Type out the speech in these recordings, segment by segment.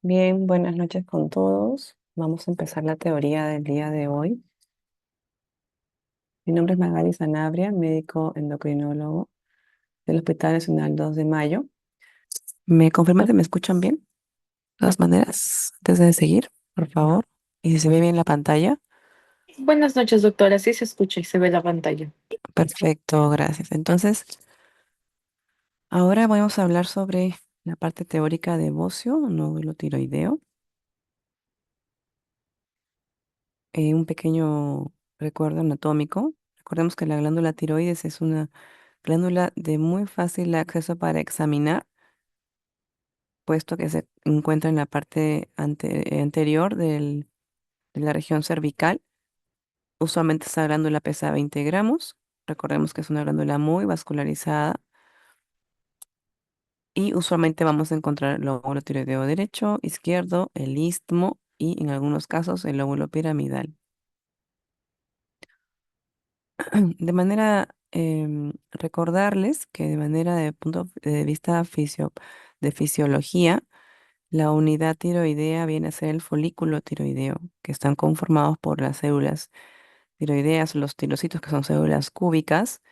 Bien, buenas noches con todos. Vamos a empezar la teoría del día de hoy. Mi nombre es Magali Sanabria, médico endocrinólogo del Hospital Nacional 2 de Mayo. ¿Me confirman que me escuchan bien? De todas maneras, antes de seguir, por favor. Y si se ve bien la pantalla, Buenas noches, doctora. Sí se escucha y se ve la pantalla. perfecto, gracias. Entonces, ahora vamos a hablar sobre la parte teórica de bocio, nódulo tiroideo. Un pequeño recuerdo anatómico. Recordemos que la glándula tiroides es una glándula de muy fácil acceso para examinar, puesto que se encuentra en la parte anterior de la región cervical. Usualmente esta glándula pesa 20 gramos. Recordemos que es una glándula muy vascularizada y usualmente vamos a encontrar el lóbulo tiroideo derecho, izquierdo, el istmo y en algunos casos el lóbulo piramidal. De manera, recordarles que de manera de punto de vista de fisiología, la unidad tiroidea viene a ser el folículo tiroideo, que están conformados por las células tiroideas, los tirocitos, que son células cúbicas,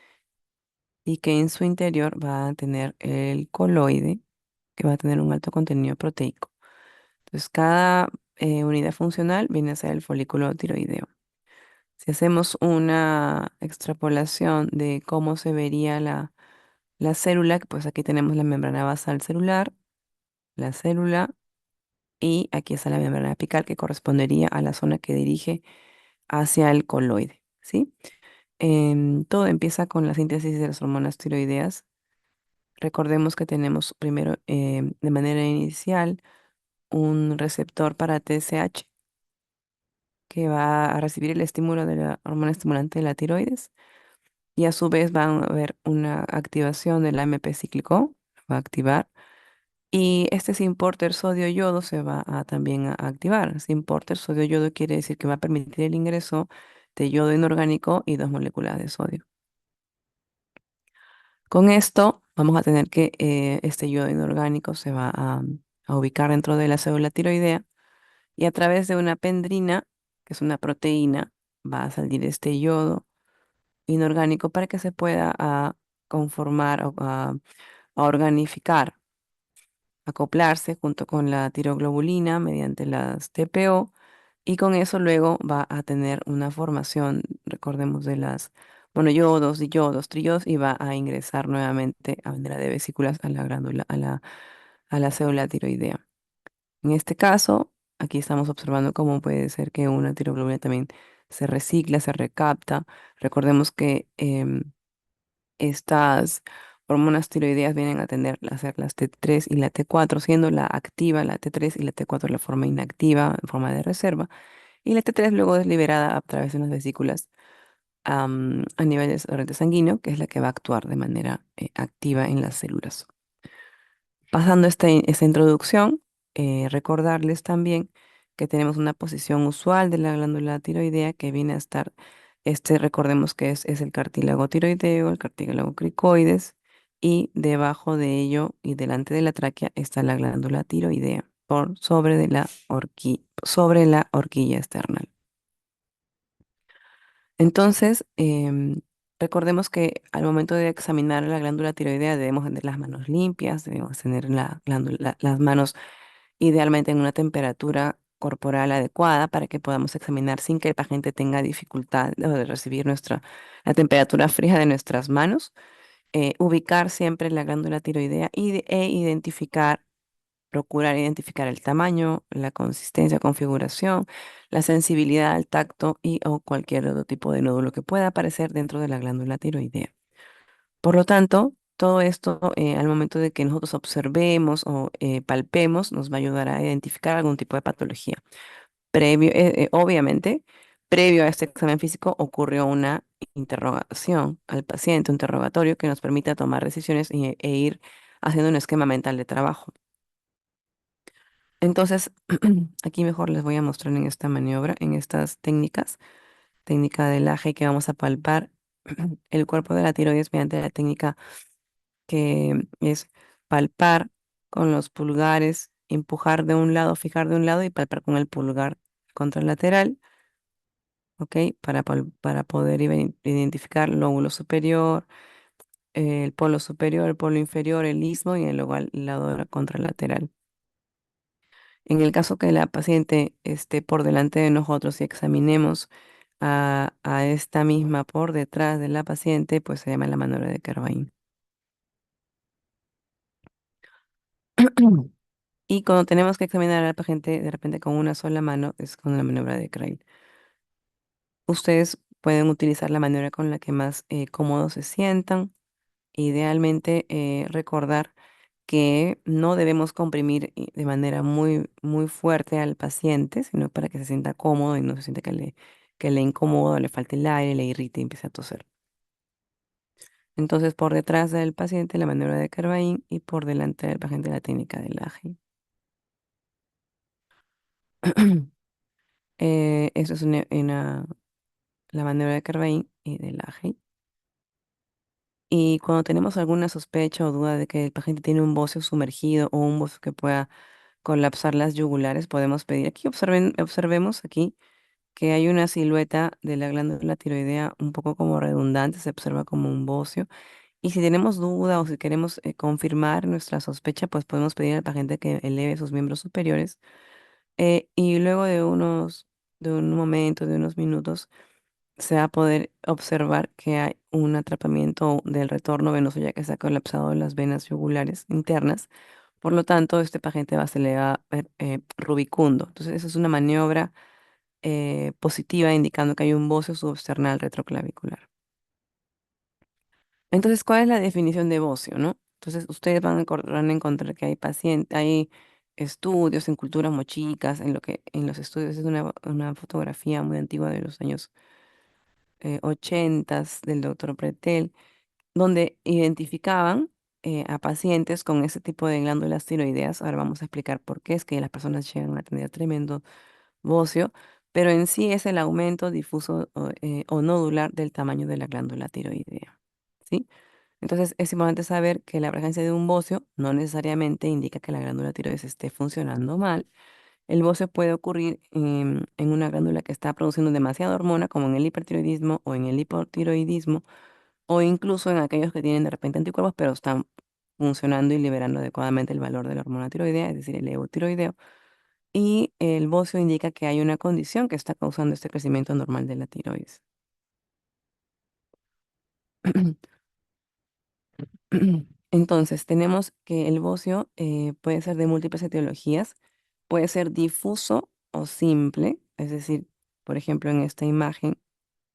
y que en su interior va a tener el coloide, que va a tener un alto contenido proteico. Entonces, cada unidad funcional viene a ser el folículo tiroideo. Si hacemos una extrapolación de cómo se vería la célula, pues aquí tenemos la membrana basal celular, la célula, y aquí está la membrana apical que correspondería a la zona que dirige hacia el coloide, ¿sí? Todo empieza con la síntesis de las hormonas tiroideas. Recordemos que tenemos primero, de manera inicial, un receptor para TSH que va a recibir el estímulo de la hormona estimulante de la tiroides y a su vez va a haber una activación del AMP cíclico, va a activar. Y este Syn-Porter sodio-yodo se va a también a activar. Syn-Porter sodio-yodo quiere decir que va a permitir el ingreso de yodo inorgánico y dos moléculas de sodio. Con esto vamos a tener que este yodo inorgánico se va a ubicar dentro de la célula tiroidea y a través de una pendrina, que es una proteína, va a salir este yodo inorgánico para que se pueda conformar o a organificar, acoplarse junto con la tiroglobulina mediante las TPO, y con eso luego va a tener una formación, recordemos, de las monoyodos, diyodos, triyodos, y va a ingresar nuevamente a manera de vesículas a la glándula, a la célula tiroidea. En este caso, aquí estamos observando cómo puede ser que una tiroglobulina también se recicla, se recapta. Recordemos que estas hormonas tiroideas vienen a tener a ser las T3 y la T4, siendo la activa, la T3, y la T4 la forma inactiva en forma de reserva. Y la T3 luego es liberada a través de unas vesículas a nivel de torrente sanguíneo, que es la que va a actuar de manera activa en las células. Pasando esta introducción, recordarles también que tenemos una posición usual de la glándula tiroidea que viene a estar, recordemos que es el cartílago tiroideo, el cartílago cricoides, y debajo de ello y delante de la tráquea está la glándula tiroidea por sobre de sobre la horquilla externa. Entonces, recordemos que al momento de examinar la glándula tiroidea debemos tener las manos limpias, debemos tener las manos idealmente en una temperatura corporal adecuada para que podamos examinar sin que el paciente tenga dificultad de recibir la temperatura fría de nuestras manos. Ubicar siempre la glándula tiroidea e identificar, procurar identificar el tamaño, la consistencia, configuración, la sensibilidad al tacto y o cualquier otro tipo de nódulo que pueda aparecer dentro de la glándula tiroidea. Por lo tanto, todo esto, al momento de que nosotros observemos o palpemos, nos va a ayudar a identificar algún tipo de patología. Obviamente, previo a este examen físico ocurrió una interrogación al paciente, un interrogatorio que nos permita tomar decisiones e ir haciendo un esquema mental de trabajo. Entonces, aquí mejor les voy a mostrar en esta maniobra, en estas técnicas, técnica del AGE, que vamos a palpar el cuerpo de la tiroides mediante la técnica que es palpar con los pulgares empujar de un lado, fijar de un lado y palpar con el pulgar contralateral, ¿ok? Para poder identificar el lóbulo superior, el polo superior, el polo inferior, el istmo y luego al lado contralateral. En el caso que la paciente esté por delante de nosotros y examinemos a esta misma por detrás de la paciente, pues se llama la maniobra de Kervain. Y cuando tenemos que examinar a la paciente de repente con una sola mano, es con la maniobra de Krail. Ustedes pueden utilizar la maniobra con la que más cómodos se sientan. Idealmente recordar que no debemos comprimir de manera muy fuerte al paciente, sino para que se sienta cómodo y no se sienta que le incomoda, le falte el aire, le irrite y empiece a toser. Entonces, por detrás del paciente la maniobra de Kervain y por delante del paciente la técnica del aje. Eso es la maniobra de Kervain y del aje. Y cuando tenemos alguna sospecha o duda de que el paciente tiene un bocio sumergido o un bocio que pueda colapsar las yugulares, podemos pedir, aquí observemos aquí que hay una silueta de la glándula tiroidea un poco como redundante, se observa como un bocio. Y si tenemos duda o si queremos confirmar nuestra sospecha, pues podemos pedir al paciente que eleve sus miembros superiores y luego de un momento, de unos minutos, se va a poder observar que hay un atrapamiento del retorno venoso ya que se ha colapsado las venas yugulares internas. Por lo tanto, este paciente se le va a ver rubicundo. Entonces, esa es una maniobra positiva indicando que hay un bocio substernal retroclavicular. Entonces, ¿cuál es la definición de bocio, no? Entonces, ustedes van a encontrar que hay pacientes, hay estudios en culturas mochicas, en los estudios es una fotografía muy antigua de los años 80 del doctor Pretel, donde identificaban a pacientes con ese tipo de glándulas tiroideas. Ahora vamos a explicar por qué es que las personas llegan a tener tremendo bocio, pero en sí es el aumento difuso o nodular del tamaño de la glándula tiroidea, ¿sí? Entonces es importante saber que la presencia de un bocio no necesariamente indica que la glándula tiroides esté funcionando mal. El bocio puede ocurrir en una glándula que está produciendo demasiada hormona, como en el hipertiroidismo o en el hipotiroidismo, o incluso en aquellos que tienen de repente anticuerpos, pero están funcionando y liberando adecuadamente el valor de la hormona tiroidea, es decir, el eutiroideo. Y el bocio indica que hay una condición que está causando este crecimiento normal de la tiroides. Entonces, tenemos que el bocio puede ser de múltiples etiologías, puede ser difuso o simple, es decir, por ejemplo, en esta imagen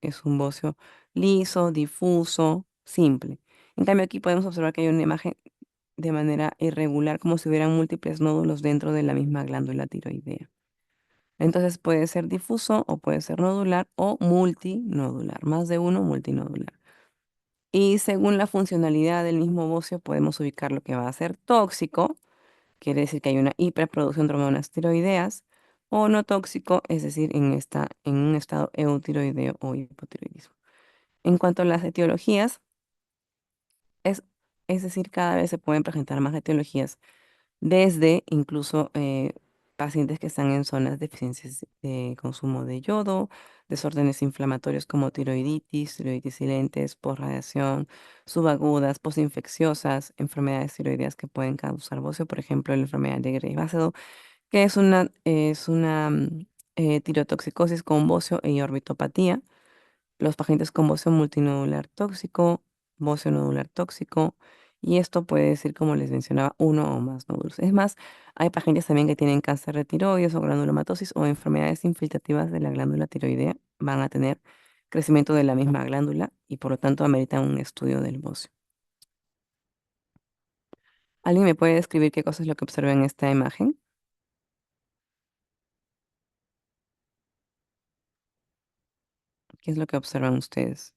es un bocio liso, difuso, simple. En cambio, aquí podemos observar que hay una imagen de manera irregular, como si hubieran múltiples nódulos dentro de la misma glándula tiroidea. Entonces puede ser difuso o puede ser nodular o multinodular, más de uno multinodular. Y según la funcionalidad del mismo bocio podemos ubicar lo que va a ser tóxico, quiere decir que hay una hiperproducción de hormonas tiroideas, o no tóxico, es decir, en un estado eutiroideo o hipotiroidismo. En cuanto a las etiologías, es, es decir, cada vez se pueden presentar más etiologías desde incluso pacientes que están en zonas de deficiencias de consumo de yodo, desórdenes inflamatorios como tiroiditis silentes, posradiación, subagudas, posinfecciosas, enfermedades tiroideas que pueden causar bocio, por ejemplo, la enfermedad de Graves-Basedow, que es una tirotoxicosis con bocio y orbitopatía, los pacientes con bocio multinodular tóxico, bocio nodular tóxico, y esto puede decir, como les mencionaba, uno o más nódulos. Es más, hay pacientes también que tienen cáncer de tiroides o granulomatosis o enfermedades infiltrativas de la glándula tiroidea, van a tener crecimiento de la misma glándula y por lo tanto ameritan un estudio del bocio. ¿Alguien me puede describir qué cosa es lo que observa en esta imagen? ¿Qué es lo que observan ustedes?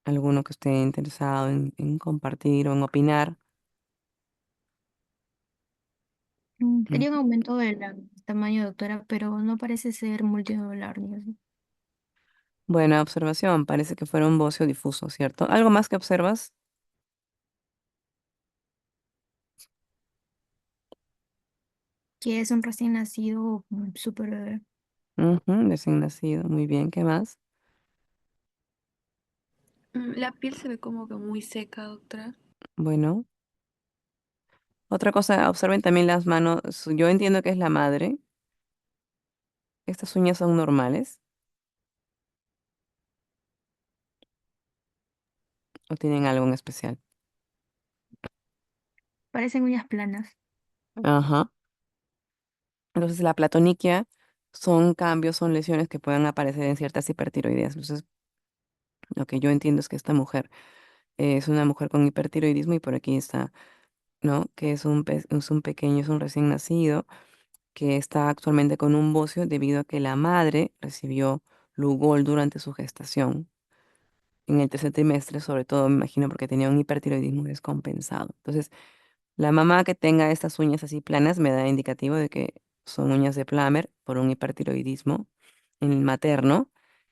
¿Alguno que esté interesado en compartir o en opinar? Sería un aumento del tamaño, doctora, pero no parece ser multinodular ni eso. Buena observación, parece que fuera un bocio difuso, ¿cierto? ¿Algo más que observas? que es un recién nacido súper bebé. Ujú, recién nacido. Muy bien, ¿qué más? La piel se ve como que muy seca, doctora. Bueno, otra cosa, observen también las manos. Yo entiendo que es la madre. Estas uñas son normales o tienen algo en especial. Parecen uñas planas. Ajá. Entonces, la platoniquia son cambios, son lesiones que pueden aparecer en ciertas hipertiroideas. Entonces, lo que yo entiendo es que esta mujer es una mujer con hipertiroidismo y por aquí está, ¿no? Que es un pequeño, es un recién nacido que está actualmente con un bocio debido a que la madre recibió Lugol durante su gestación. En el tercer trimestre, sobre todo, me imagino, porque tenía un hipertiroidismo descompensado. Entonces, la mamá que tenga estas uñas así planas me da indicativo de que son uñas de Plummer por un hipertiroidismo en el materno.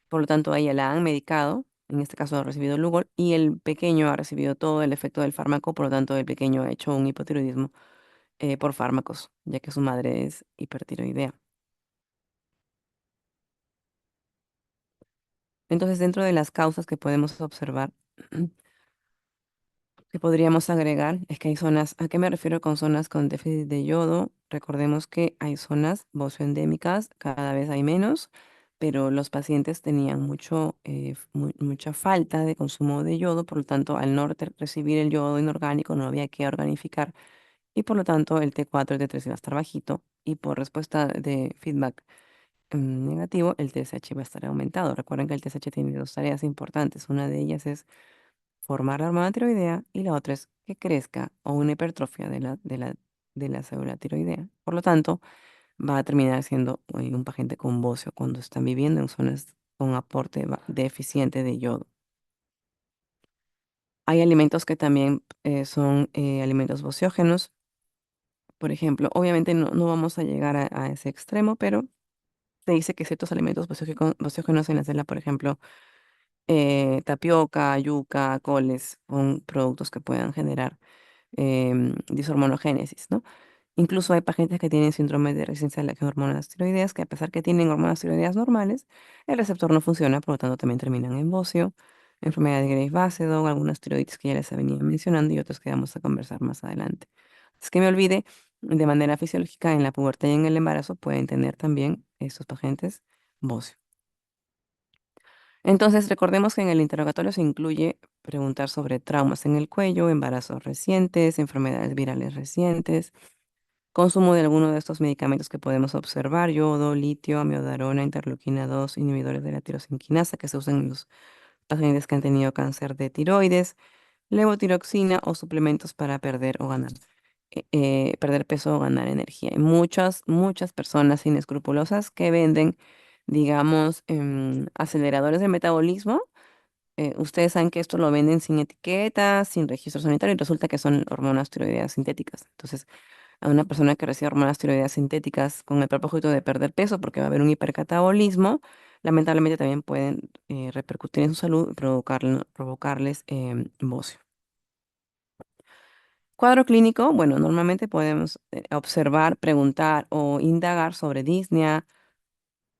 Por lo tanto, a ella la han medicado, en este caso ha recibido Lugol, y el pequeño ha recibido todo el efecto del fármaco, por lo tanto, el pequeño ha hecho un hipotiroidismo por fármacos, ya que su madre es hipertiroidea. Entonces, dentro de las causas que podemos observar, que podríamos agregar es que hay zonas, ¿a qué me refiero con zonas con déficit de yodo? Recordemos que hay zonas bocioendémicas, cada vez hay menos, pero los pacientes tenían mucha falta de consumo de yodo, por lo tanto, al no recibir el yodo inorgánico, no había que organificar, y por lo tanto, el T4 y el T3 iba a estar bajito, y por respuesta de feedback negativo, el TSH va a estar aumentado. Recuerden que el TSH tiene dos tareas importantes, una de ellas es formar la hormona tiroidea y la otra es que crezca o una hipertrofia de la célula tiroidea. Por lo tanto, va a terminar siendo un paciente con bocio cuando están viviendo en zonas con aporte deficiente de yodo. Hay alimentos que también son alimentos bociógenos. Por ejemplo, obviamente no vamos a llegar a ese extremo, pero se dice que ciertos alimentos bociógenos en la célula, por ejemplo, tapioca, yuca, coles, son productos que puedan generar dishormonogénesis, ¿no? Incluso hay pacientes que tienen síndrome de resistencia a las hormonas tiroideas, que a pesar que tienen hormonas tiroideas normales, el receptor no funciona, por lo tanto también terminan en bocio, enfermedad de Graves-Basedow, algunas tiroides que ya les venía mencionando y otros que vamos a conversar más adelante. Es que me olvide, de manera fisiológica, en la pubertad y en el embarazo pueden tener también estos pacientes bocio. Entonces, recordemos que en el interrogatorio se incluye preguntar sobre traumas en el cuello, embarazos recientes, enfermedades virales recientes, consumo de alguno de estos medicamentos que podemos observar: yodo, litio, amiodarona, interleuquina 2, inhibidores de la tirosinquinasa que se usan en los pacientes que han tenido cáncer de tiroides, levotiroxina o suplementos para perder o ganar, perder peso o ganar energía. Hay muchas personas inescrupulosas que venden, digamos, aceleradores de metabolismo. Ustedes saben que esto lo venden sin etiqueta, sin registro sanitario y resulta que son hormonas tiroideas sintéticas. Entonces, a una persona que recibe hormonas tiroideas sintéticas con el propósito de perder peso porque va a haber un hipercatabolismo, lamentablemente también pueden repercutir en su salud y provocarles bocio. Cuadro clínico, bueno, normalmente podemos observar, preguntar o indagar sobre disnea,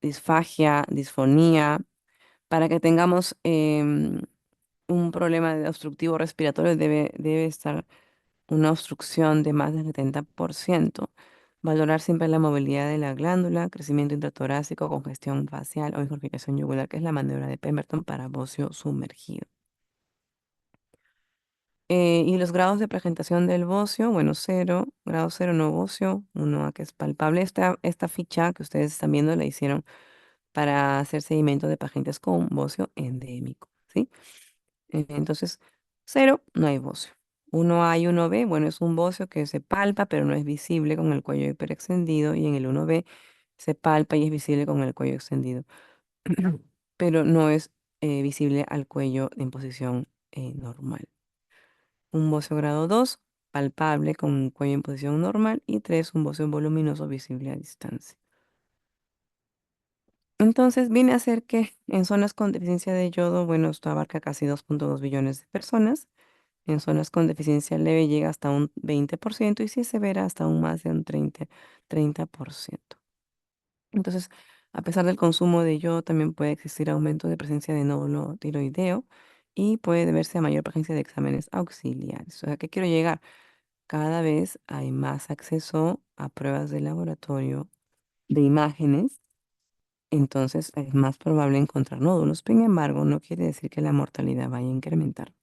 disfagia, disfonía, para que tengamos un problema de obstructivo respiratorio debe estar una obstrucción de más del 70%. Valorar siempre la movilidad de la glándula, crecimiento intratorácico, congestión facial o ingurgitación yugular, que es la maniobra de Pemberton para bocio sumergido. Y los grados de presentación del bocio, bueno, 0, grado 0 no bocio, 1A que es palpable. Esta ficha que ustedes están viendo la hicieron para hacer seguimiento de pacientes con bocio endémico, ¿sí? Entonces, 0, no hay bocio. 1A y 1B, bueno, es un bocio que se palpa, pero no es visible con el cuello hiperextendido. Y en el 1B se palpa y es visible con el cuello extendido, pero no es visible al cuello en posición normal. Un bocio grado 2, palpable con un cuello en posición normal. Y 3, un bocio voluminoso visible a distancia. Entonces, viene a ser que en zonas con deficiencia de yodo, bueno, esto abarca casi 2.2 billones de personas. En zonas con deficiencia leve llega hasta un 20% y si es severa hasta un más de un 30%. Entonces, a pesar del consumo de yodo, también puede existir aumento de presencia de nódulo tiroideo y puede deberse a mayor presencia de exámenes auxiliares. O sea, ¿qué quiero llegar? Cada vez hay más acceso a pruebas de laboratorio, de imágenes, entonces es más probable encontrar nódulos. Sin embargo, no quiere decir que la mortalidad vaya a incrementar.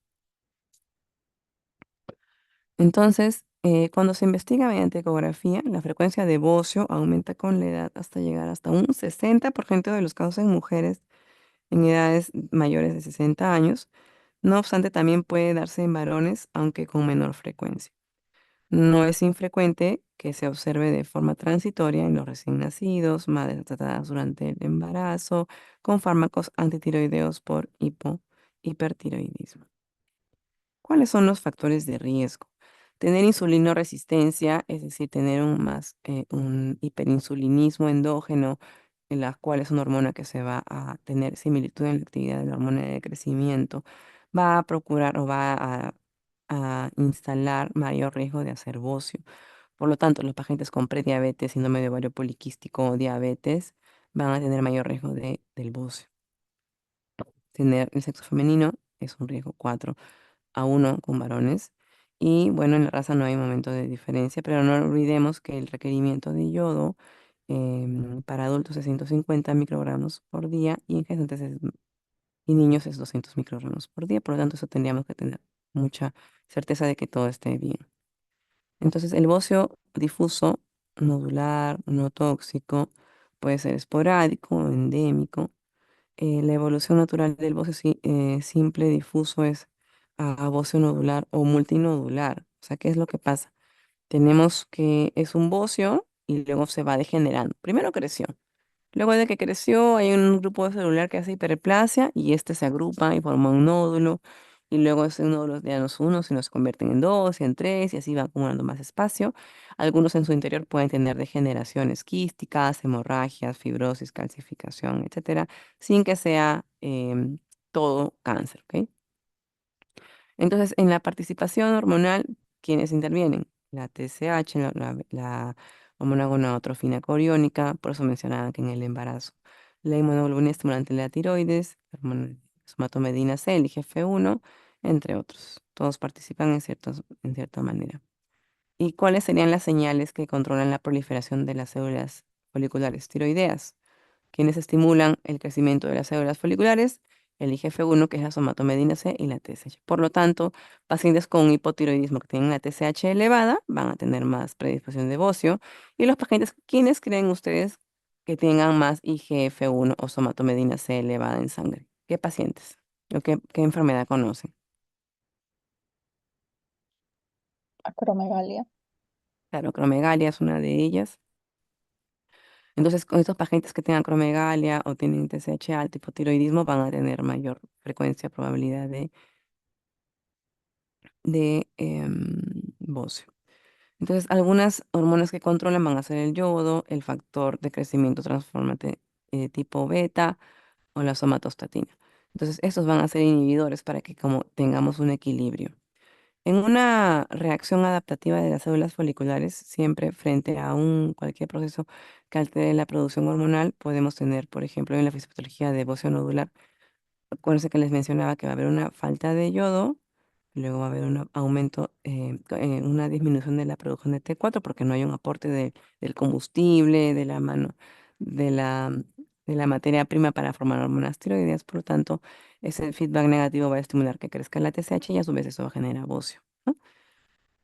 Entonces, cuando se investiga mediante ecografía, la frecuencia de bocio aumenta con la edad hasta llegar hasta un 60% de los casos en mujeres en edades mayores de 60 años. No obstante, también puede darse en varones, aunque con menor frecuencia. No es infrecuente que se observe de forma transitoria en los recién nacidos, madres tratadas durante el embarazo, con fármacos antitiroideos por hipertiroidismo. ¿Cuáles son los factores de riesgo? Tener insulinoresistencia, es decir, tener un hiperinsulinismo endógeno, en la cual es una hormona que se va a tener similitud en la actividad de la hormona de crecimiento, va a procurar o va a instalar mayor riesgo de hacer bocio. Por lo tanto, los pacientes con prediabetes, síndrome de ovario poliquístico o diabetes van a tener mayor riesgo del bocio. Tener el sexo femenino es un riesgo 4-1 con varones. Y bueno, en la raza no hay momento de diferencia, pero no olvidemos que el requerimiento de yodo para adultos es 150 microgramos por día y en gestantes y niños es 200 microgramos por día. Por lo tanto, eso tendríamos que tener mucha certeza de que todo esté bien. Entonces, el bocio difuso, nodular, no tóxico, puede ser esporádico o endémico. La evolución natural del bocio simple difuso es a bocio nodular o multinodular. O sea, ¿qué es lo que pasa? Tenemos que es un bocio y luego se va degenerando. Primero creció. Luego de que creció, hay un grupo celular que hace hiperplasia y este se agrupa y forma un nódulo. Y luego ese nódulo ya no es uno, sino se convierten en dos y en tres y así va acumulando más espacio. Algunos en su interior pueden tener degeneraciones quísticas, hemorragias, fibrosis, calcificación, etcétera, sin que sea todo cáncer, ¿ok? Entonces, en la participación hormonal, ¿quiénes intervienen? La TSH, la hormona gonadotrofina coriónica, por eso mencionaba que en el embarazo. La inmunoglobulina estimulante de la tiroides, la hormona somatomedina C, el IGF-1, entre otros. Todos participan en cierta manera. ¿Y cuáles serían las señales que controlan la proliferación de las células foliculares tiroideas? Quienes estimulan el crecimiento de las células foliculares, el IGF-1, que es la somatomedina C, y la TSH. Por lo tanto, pacientes con hipotiroidismo que tienen la TSH elevada van a tener más predisposición de bocio. Y los pacientes, ¿quiénes creen ustedes que tengan más IGF-1 o somatomedina C elevada en sangre? ¿Qué pacientes? ¿O qué enfermedad conocen? Acromegalia. Claro, acromegalia es una de ellas. Entonces, con estos pacientes que tengan acromegalia o tienen TSH alto, hipotiroidismo, van a tener mayor frecuencia, probabilidad de bocio. Entonces, algunas hormonas que controlan van a ser el yodo, el factor de crecimiento transformante tipo beta o la somatostatina. Entonces, estos van a ser inhibidores para que como tengamos un equilibrio. En una reacción adaptativa de las células foliculares, siempre frente a cualquier proceso que altere la producción hormonal, podemos tener, por ejemplo, en la fisiopatología de bocio nodular, acuérdense que les mencionaba que va a haber una falta de yodo, luego va a haber un aumento, una disminución de la producción de T4 porque no hay un aporte del combustible, de la materia prima para formar hormonas tiroideas. Por lo tanto, ese feedback negativo va a estimular que crezca la TSH y a su vez eso va a generar bocio, ¿no?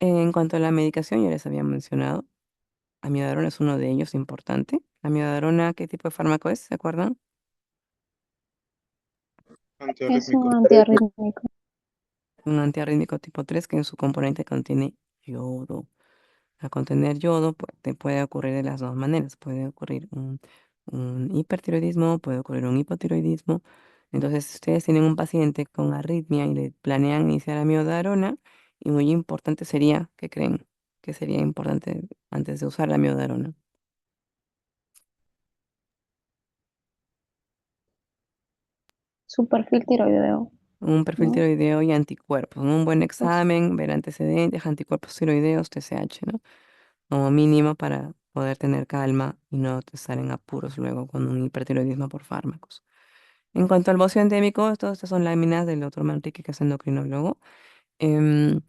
En cuanto a la medicación, ya les había mencionado, amiodarona es uno de ellos importante. Amiodarona, ¿qué tipo de fármaco es? ¿Se acuerdan? Es un Antiarrítmico. antiarrítmico. Un antiarrítmico tipo 3 que en su componente contiene yodo. Al contener yodo, te puede ocurrir de las dos maneras. Puede ocurrir un hipertiroidismo, puede ocurrir un hipotiroidismo. Entonces, si ustedes tienen un paciente con arritmia y le planean iniciar amiodarona, y muy importante sería, ¿qué creen? Que sería importante antes de usar la amiodarona. Su perfil tiroideo. un perfil ¿no? tiroideo y anticuerpos, ¿no? Un buen Pues, examen, ver antecedentes, anticuerpos tiroideos, TSH, ¿no? Como mínimo para poder tener calma y no estar en apuros luego con un hipertiroidismo por fármacos. En cuanto al bocio endémico, todas estas son láminas del doctor Manrique, que es endocrinólogo. Em,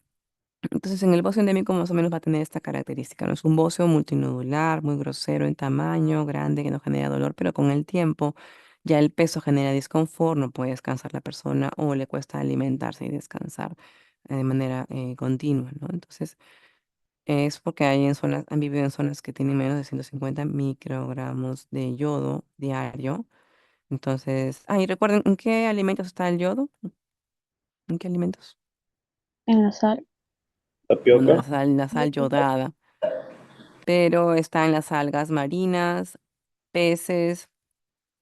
entonces, en el bocio endémico más o menos va a tener esta característica, ¿no? Es un bocio multinodular, muy grosero en tamaño, grande, que no genera dolor, pero con el tiempo ya el peso genera disconfort, no puede descansar la persona o le cuesta alimentarse y descansar de manera continua, ¿no? Entonces, es porque hay en zonas, han vivido en zonas que tienen menos de 150 microgramos de yodo diario. Entonces, y recuerden, ¿en qué alimentos está el yodo? ¿En qué alimentos? en la sal. Bueno, Tapioca. la sal yodada, pero está en las algas marinas, peces,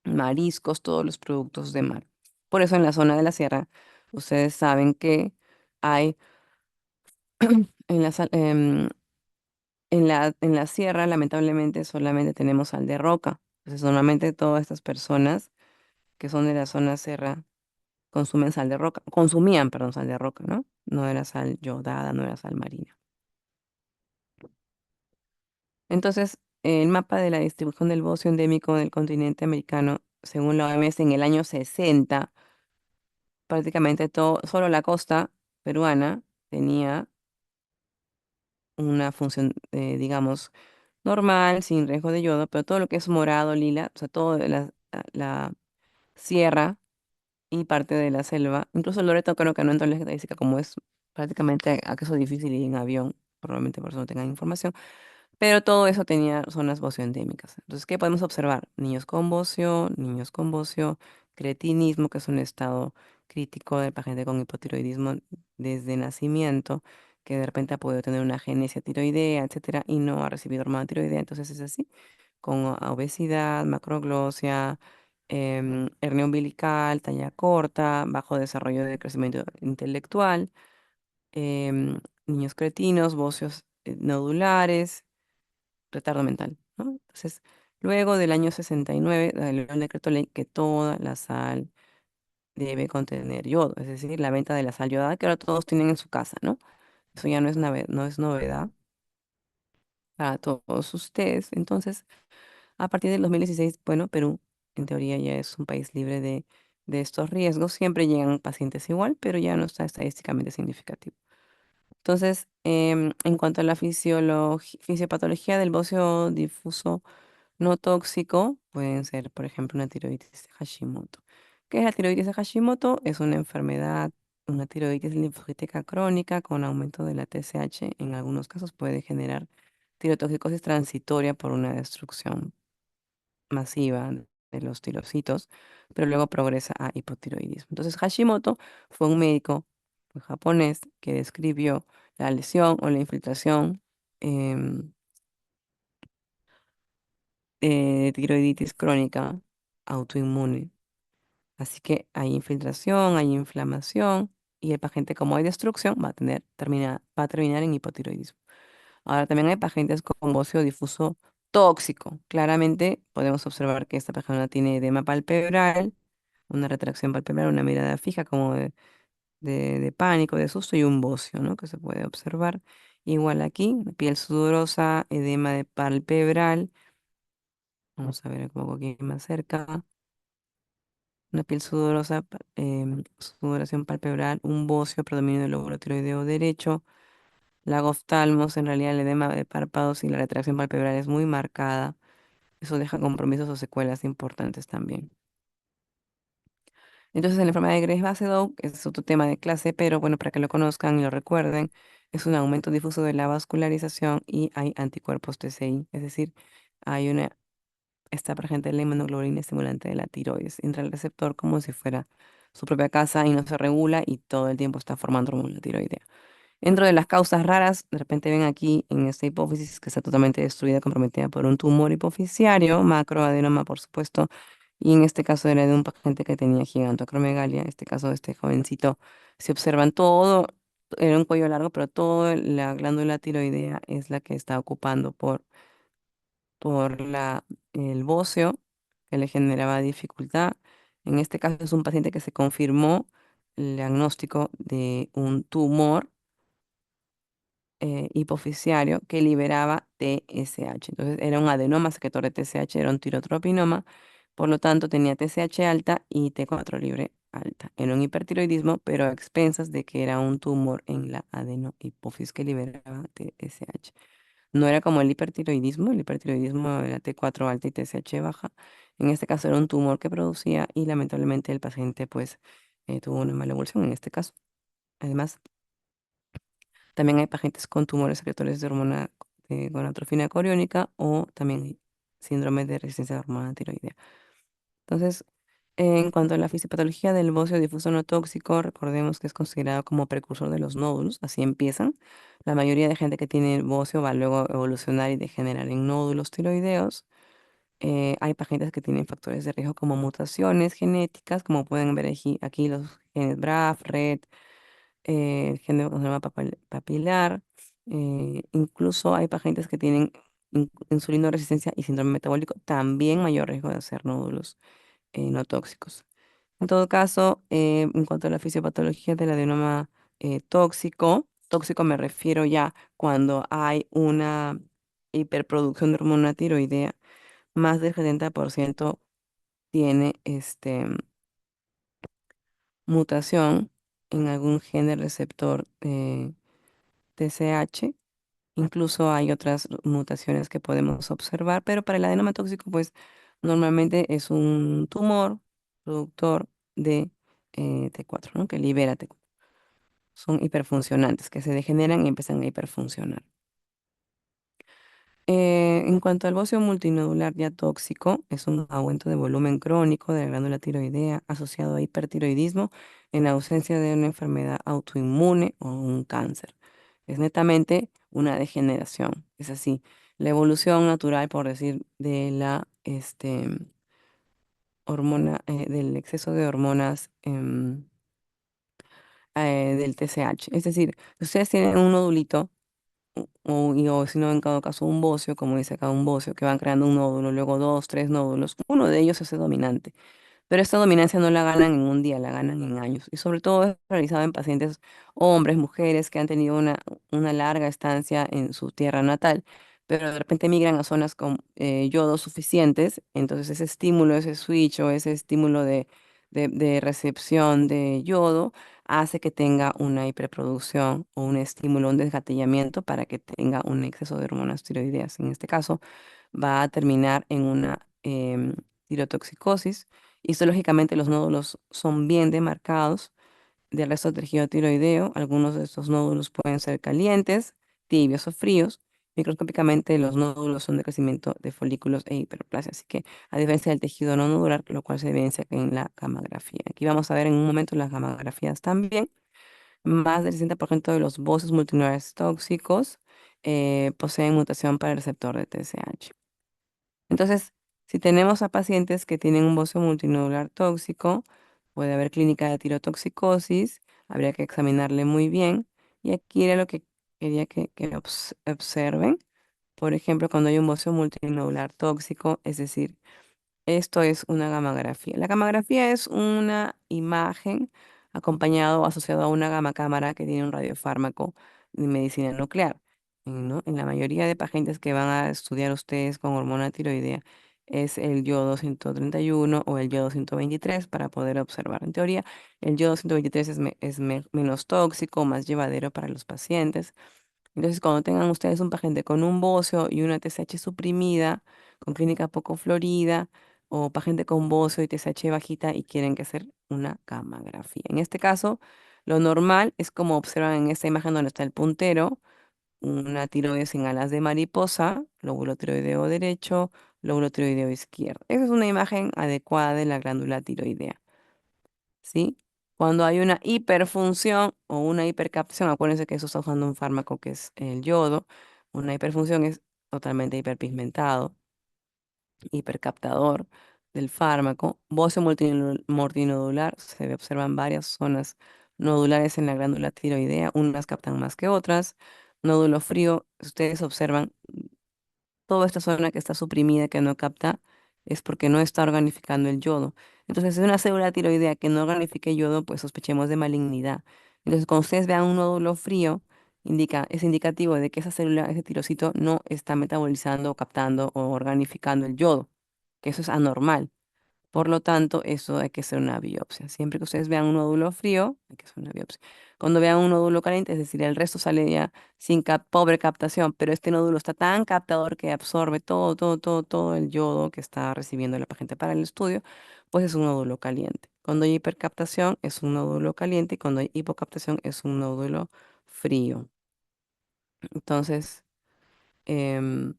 mariscos, todos los productos de mar. Por eso en la zona de la sierra, ustedes saben que hay en la, en la sierra, lamentablemente, solamente tenemos sal de roca. Entonces, normalmente todas estas personas que son de la zona sierra consumen sal de roca, consumían, perdón, sal de roca, ¿no? No era sal yodada, no era sal marina. Entonces, el mapa de la distribución del bocio endémico del continente americano, según la OMS, en el año 60, prácticamente todo, solo la costa peruana tenía una función, digamos, normal, sin riesgo de yodo, pero todo lo que es morado, lila, o sea, todo la sierra y parte de la selva, incluso Loreto creo que no entró en la estadística, como es prácticamente acceso difícil y en avión, probablemente por eso no tengan información. Pero todo eso tenía zonas bocioendémicas. Entonces, ¿qué podemos observar? Niños con bocio, cretinismo, que es un estado crítico del paciente con hipotiroidismo desde nacimiento, que de repente ha podido tener una agenesia tiroidea, etcétera, y no ha recibido hormona tiroidea, entonces es así, con obesidad, macroglosia, hernia umbilical, talla corta, bajo desarrollo de crecimiento intelectual, niños cretinos, bocios nodulares, retardo mental, ¿no? Entonces, luego del año 69, salió el decreto ley que toda la sal debe contener yodo, es decir, la venta de la sal yodada que ahora todos tienen en su casa, ¿no? Eso ya no es novedad para todos ustedes. Entonces, a partir del 2016, bueno, Perú en teoría ya es un país libre de estos riesgos. Siempre llegan pacientes igual, pero ya no está estadísticamente significativo. Entonces, en cuanto a la fisiopatología del bocio difuso no tóxico, pueden ser, por ejemplo, una tiroides de Hashimoto. ¿Qué es la tiroides de Hashimoto? Es una enfermedad, una tiroides linfocítica crónica con aumento de la TSH. En algunos casos puede generar tirotoxicosis transitoria por una destrucción masiva de los tirocitos, pero luego progresa a hipotiroidismo. Entonces, Hashimoto fue un médico japonés que describió la lesión o la infiltración em, de tiroiditis crónica autoinmune. Así que hay infiltración, hay inflamación y el paciente, como hay destrucción, va a terminar en hipotiroidismo. Ahora también hay pacientes con bocio difuso tóxico. Claramente podemos observar que esta persona tiene edema palpebral, una retracción palpebral, una mirada fija como de pánico, de susto y un bocio, ¿no? Que se puede observar. Igual aquí, piel sudorosa, edema de palpebral. Vamos a ver un poco aquí más cerca. Una piel sudorosa, sudoración palpebral, un bocio, predominio del lóbulo tiroideo derecho, lagoftalmos, en realidad el edema de párpados y la retracción palpebral es muy marcada. Eso deja compromisos o secuelas importantes también. Entonces, en la enfermedad de Graves-Basedow, es otro tema de clase, pero bueno, para que lo conozcan y lo recuerden, es un aumento difuso de la vascularización y hay anticuerpos TCI, es decir, hay una está presente la inmunoglobulina estimulante de la tiroides. Entra al receptor como si fuera su propia casa y no se regula y todo el tiempo está formando hormona tiroidea. Dentro de las causas raras, de repente ven aquí en esta hipófisis que está totalmente destruida, comprometida por un tumor hipofisiario, macroadenoma, por supuesto, y en este caso era de un paciente que tenía gigantoacromegalia, en este caso de este jovencito, se observan todo, era un cuello largo, pero toda la glándula tiroidea es la que está ocupando por el bocio que le generaba dificultad. En este caso es un paciente que se confirmó diagnóstico de un tumor hipofisiario que liberaba TSH. Entonces era un adenoma secretor de TSH, era un tirotropinoma, por lo tanto tenía TSH alta y T4 libre alta. Era un hipertiroidismo, pero a expensas de que era un tumor en la adenohipófisis que liberaba TSH. No era como el hipertiroidismo era T4 alta y TSH baja. En este caso era un tumor que producía y lamentablemente el paciente pues tuvo una mala evolución en este caso. Además, también hay pacientes con tumores secretores de hormona gonadotrofina coriónica o también síndrome de resistencia a la hormona tiroidea. Entonces, en cuanto a la fisiopatología del bocio difuso no tóxico, recordemos que es considerado como precursor de los nódulos, así empiezan. La mayoría de gente que tiene bocio va luego a evolucionar y degenerar en nódulos tiroideos. Hay pacientes que tienen factores de riesgo como mutaciones genéticas, como pueden ver aquí los genes BRAF, RET, el gen de carcinoma papilar. Incluso hay pacientes que tienen insulinoresistencia y síndrome metabólico, también mayor riesgo de hacer nódulos no tóxicos. En todo caso, en cuanto a la fisiopatología del adenoma tóxico me refiero ya cuando hay una hiperproducción de hormona tiroidea, más del 70% tiene mutación en algún gen del receptor TSH. Incluso hay otras mutaciones que podemos observar, pero para el adenoma tóxico, pues normalmente es un tumor productor de T4, ¿no? Que libera T4. Son hiperfuncionantes, que se degeneran y empiezan a hiperfuncionar. En cuanto al bocio multinodular ya tóxico, es un aumento de volumen crónico de la glándula tiroidea asociado a hipertiroidismo en ausencia de una enfermedad autoinmune o un cáncer. Es netamente una degeneración. Es así, la evolución natural, por decir, de la hormona, del exceso de hormonas del TSH. Es decir, si ustedes tienen un nodulito o si no, en cada caso, un bocio, como dice acá, un bocio, que van creando un nódulo, luego dos, tres nódulos, uno de ellos es el dominante. Pero esta dominancia no la ganan en un día, la ganan en años. Y sobre todo es realizado en pacientes hombres, mujeres que han tenido una larga estancia en su tierra natal, pero de repente migran a zonas con yodo suficientes. Entonces ese estímulo, ese switch o ese estímulo de recepción de yodo hace que tenga una hiperproducción o un estímulo, un desgatillamiento para que tenga un exceso de hormonas tiroideas. En este caso va a terminar en una tirotoxicosis. Histológicamente los nódulos son bien demarcados del resto del tejido tiroideo. Algunos de estos nódulos pueden ser calientes, tibios o fríos. Microscópicamente los nódulos son de crecimiento de folículos e hiperplasia, así que a diferencia del tejido no nodular, lo cual se evidencia en la gamografía. Aquí vamos a ver en un momento las gamografías también. Más del 60% de los bocios multinodulares tóxicos poseen mutación para el receptor de TSH. Entonces, si tenemos a pacientes que tienen un bocio multinodular tóxico, puede haber clínica de tirotoxicosis, habría que examinarle muy bien. Y aquí era lo que quería que observen. Por ejemplo, cuando hay un bocio multinodular tóxico, es decir, esto es una gamografía. La gamografía es una imagen acompañado o asociado a una gamacámara que tiene un radiofármaco de medicina nuclear. ¿No? En la mayoría de pacientes que van a estudiar ustedes con hormona tiroidea es el yodo 131 o el yodo 123 para poder observar. En teoría, el yodo 123 menos tóxico, más llevadero para los pacientes. Entonces, cuando tengan ustedes un paciente con un bocio y una TSH suprimida, con clínica poco florida, o paciente con bocio y TSH bajita y quieren que hacer una gamografía. En este caso, lo normal es como observan en esta imagen donde está el puntero, una tiroides sin alas de mariposa, lóbulo tiroideo derecho, lóbulo tiroideo izquierdo. Esa es una imagen adecuada de la glándula tiroidea. ¿Sí? Cuando hay una hiperfunción o una hipercaptación, acuérdense que eso está usando un fármaco que es el yodo, una hiperfunción es totalmente hiperpigmentado, hipercaptador del fármaco. Bocio multinodular, se observan varias zonas nodulares en la glándula tiroidea, unas captan más que otras. Nódulo frío, ustedes observan toda esta zona que está suprimida, que no capta, es porque no está organificando el yodo. Entonces, si es una célula tiroidea que no organifique yodo, pues sospechemos de malignidad. Entonces, cuando ustedes vean un nódulo frío, es indicativo de que esa célula, ese tirocito, no está metabolizando, o captando o organificando el yodo, que eso es anormal. Por lo tanto, eso hay que hacer una biopsia. Siempre que ustedes vean un nódulo frío, hay que hacer una biopsia. Cuando vean un nódulo caliente, es decir, el resto sale ya sin pobre captación, pero este nódulo está tan captador que absorbe todo el yodo que está recibiendo la paciente para el estudio, pues es un nódulo caliente. Cuando hay hipercaptación, es un nódulo caliente y cuando hay hipocaptación, es un nódulo frío. Entonces, em,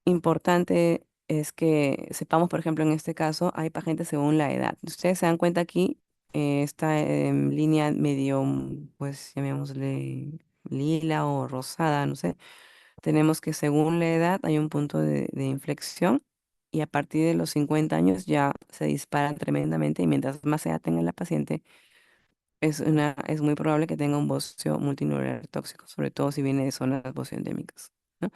importante es que sepamos, por ejemplo, en este caso, hay pacientes según la edad. Ustedes se dan cuenta aquí, esta línea medio, pues llamémosle lila o rosada, no sé. Tenemos que según la edad hay un punto de inflexión y a partir de los 50 años ya se disparan tremendamente y mientras más edad tenga la paciente, es muy probable que tenga un bocio multinuclear tóxico, sobre todo si viene de zonas bocioendémicas, ¿no?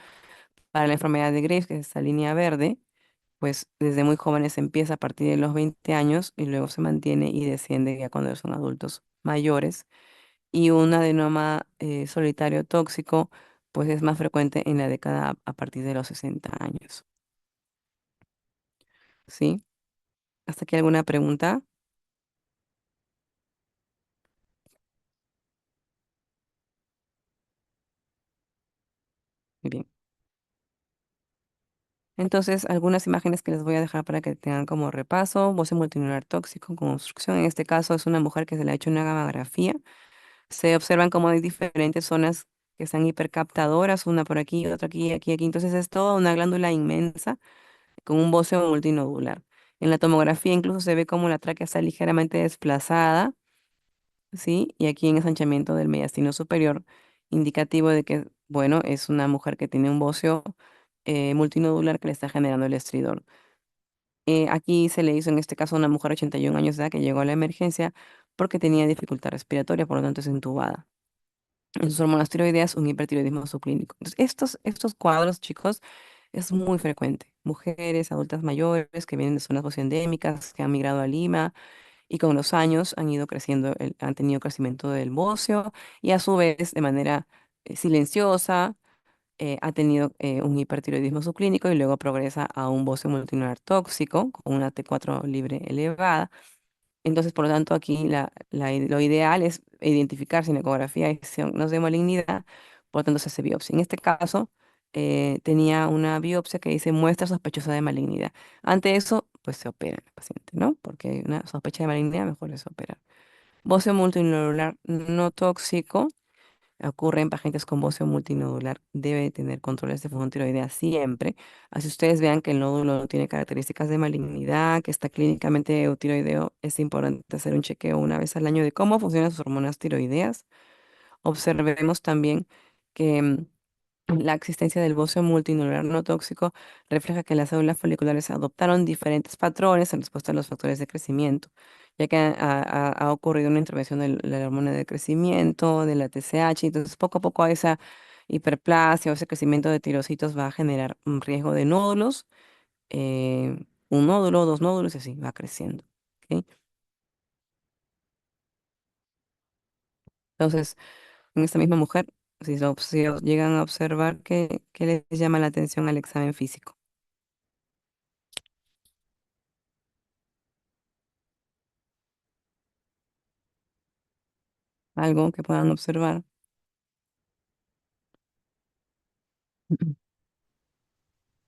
Para la enfermedad de Graves, que es esta línea verde, pues desde muy jóvenes empieza a partir de los 20 años y luego se mantiene y desciende ya cuando son adultos mayores. Y un adenoma solitario tóxico, pues es más frecuente en la década a partir de los 60 años. ¿Sí? ¿Hasta aquí alguna pregunta? Muy bien. Entonces, algunas imágenes que les voy a dejar para que tengan como repaso. Boce multinuclear tóxico con obstrucción. En este caso es una mujer que se le ha hecho una gamografía. Se observan como hay diferentes zonas que están hipercaptadoras, una por aquí, otra aquí, aquí, aquí. Entonces es toda una glándula inmensa con un bocio multinodular. En la tomografía incluso se ve como la tráquea está ligeramente desplazada, ¿sí? Y aquí en ensanchamiento del mediastino superior, indicativo de que, bueno, es una mujer que tiene un bocio multinodular que le está generando el estridor. Aquí se le hizo en este caso a una mujer de 81 años de edad que llegó a la emergencia porque tenía dificultad respiratoria, por lo tanto es intubada en sus hormonas tiroideas un hipertiroidismo subclínico. Entonces, estos cuadros, chicos, es muy frecuente. Mujeres, adultas mayores que vienen de zonas socioendémicas, que han migrado a Lima y con los años han ido creciendo, han tenido crecimiento del bocio y a su vez de manera silenciosa ha tenido un hipertiroidismo subclínico y luego progresa a un bocio multinodular tóxico con una T4 libre elevada. Entonces, por lo tanto, aquí lo ideal es identificar si en la ecografía no es de malignidad, por lo tanto se hace biopsia. En este caso, tenía una biopsia que dice muestra sospechosa de malignidad. Ante eso, pues se opera el paciente, ¿no? Porque hay una sospecha de malignidad, mejor es operar. Bocio multinodular no tóxico. Ocurre en pacientes con bocio multinodular. Debe tener controles de función tiroidea siempre. Así ustedes vean que el nódulo no tiene características de malignidad, que está clínicamente eutiroideo, es importante hacer un chequeo una vez al año de cómo funcionan sus hormonas tiroideas. Observemos también que la existencia del bocio multinodular no tóxico refleja que las células foliculares adoptaron diferentes patrones en respuesta a los factores de crecimiento, ya que ha ocurrido una intervención de la hormona de crecimiento, de la TSH, entonces poco a poco esa hiperplasia o ese crecimiento de tirocitos va a generar un riesgo de nódulos, un nódulo, dos nódulos y así va creciendo. ¿Ok? Entonces, en esta misma mujer, si llegan a observar que les llama la atención al examen físico. Algo que puedan observar. Ujú.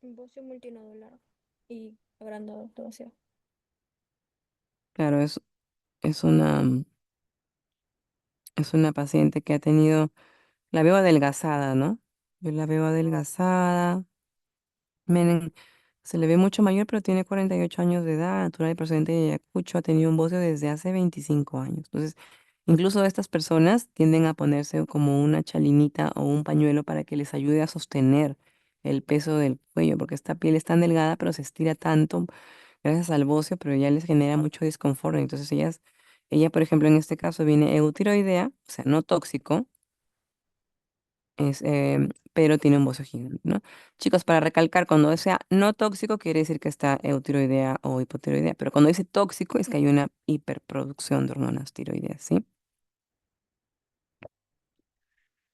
Un bocio multinodular y agrandado demasiado. Claro, es una, es una paciente que ha tenido, la veo adelgazada, ¿no? Yo la veo adelgazada, miren, se le ve mucho mayor, pero tiene 48 años de edad, natural y procedente de Ayacucho, ha tenido un bocio desde hace 25 años. Entonces, incluso estas personas tienden a ponerse como una chalinita o un pañuelo para que les ayude a sostener el peso del cuello, porque esta piel es tan delgada, pero se estira tanto gracias al bocio, pero ya les genera mucho desconfort. Entonces, ella, por ejemplo, en este caso viene eutiroidea, o sea, no tóxico, pero tiene un bocio gigante, ¿no? Chicos, para recalcar, cuando sea no tóxico quiere decir que está eutiroidea o hipotiroidea, pero cuando dice tóxico es que hay una hiperproducción de hormonas tiroideas, ¿sí?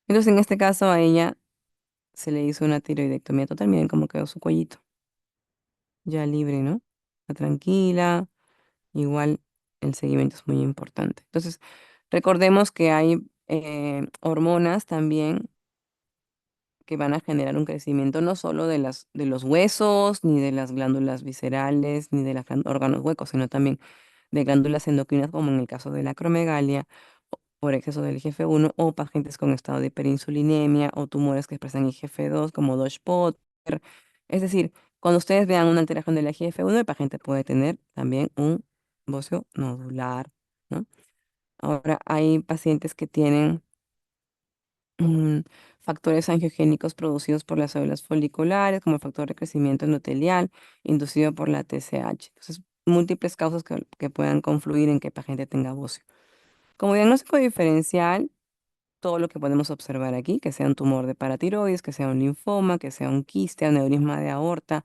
Entonces, en este caso, a ella se le hizo una tiroidectomía total. Miren cómo quedó su cuellito. Ya libre, ¿no? Está tranquila. Igual el seguimiento es muy importante. Entonces, recordemos que hay hormonas también que van a generar un crecimiento no solo de los huesos, ni de las glándulas viscerales, ni de los órganos huecos, sino también de glándulas endocrinas, como en el caso de la acromegalia, por exceso del IGF-1, o pacientes con estado de hiperinsulinemia, o tumores que expresan IGF-2, como Dodge-Potter. Es decir, cuando ustedes vean una alteración del IGF-1, el paciente puede tener también un bocio nodular, ¿no? Ahora, hay pacientes que tienen mm, factores angiogénicos producidos por las células foliculares, como el factor de crecimiento endotelial, inducido por la TSH. Entonces, múltiples causas que puedan confluir en que el paciente tenga bocio. Como diagnóstico diferencial, todo lo que podemos observar aquí, que sea un tumor de paratiroides, que sea un linfoma, que sea un quiste, aneurisma de aorta,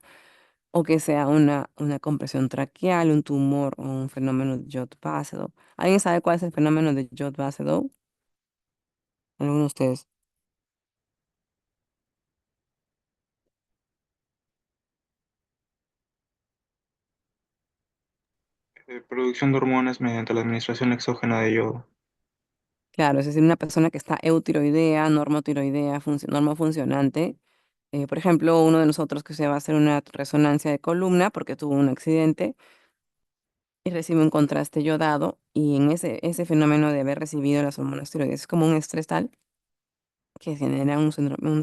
o que sea una compresión traqueal, un tumor o un fenómeno de Jod-Basedow. ¿Alguien sabe cuál es el fenómeno de Jod-Basedow? ¿Alguno de ustedes? Producción de hormonas mediante la administración exógena de yodo. Claro, es decir, una persona que está eutiroidea, normotiroidea, normofuncionante. Por ejemplo, uno de nosotros que se va a hacer una resonancia de columna porque tuvo un accidente y recibe un contraste yodado, y en ese fenómeno de haber recibido las hormonas tiroides es como un estrés tal que genera un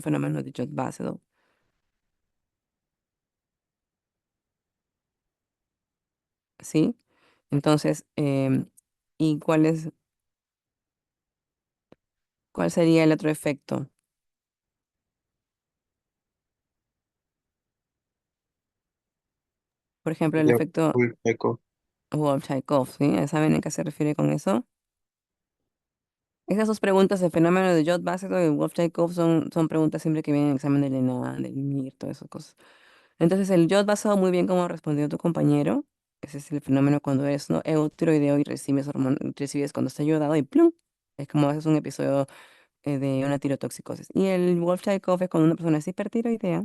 fenómeno de Jod-Basedow, ¿sí? Entonces, ¿y cuál sería el otro efecto? Por ejemplo, el De efecto Wolff-Chaikoff. Wolff-Chaikoff, ¿sí? ¿Saben a qué se refiere con eso? Esas dos preguntas, el fenómeno de Jod-Basedow y Wolff-Chaikoff, son preguntas siempre que vienen en el examen del ENA, del MIR, todas esas cosas. Entonces, el Jod-Basedow, muy bien como respondió tu compañero. Ese es el fenómeno cuando eres, ¿no?, eutiroideo y recibes cuando está yodado y ¡plum! Es como haces un episodio de una tirotoxicosis. Y el Wolff-Chaikoff es cuando una persona es hipertiroidea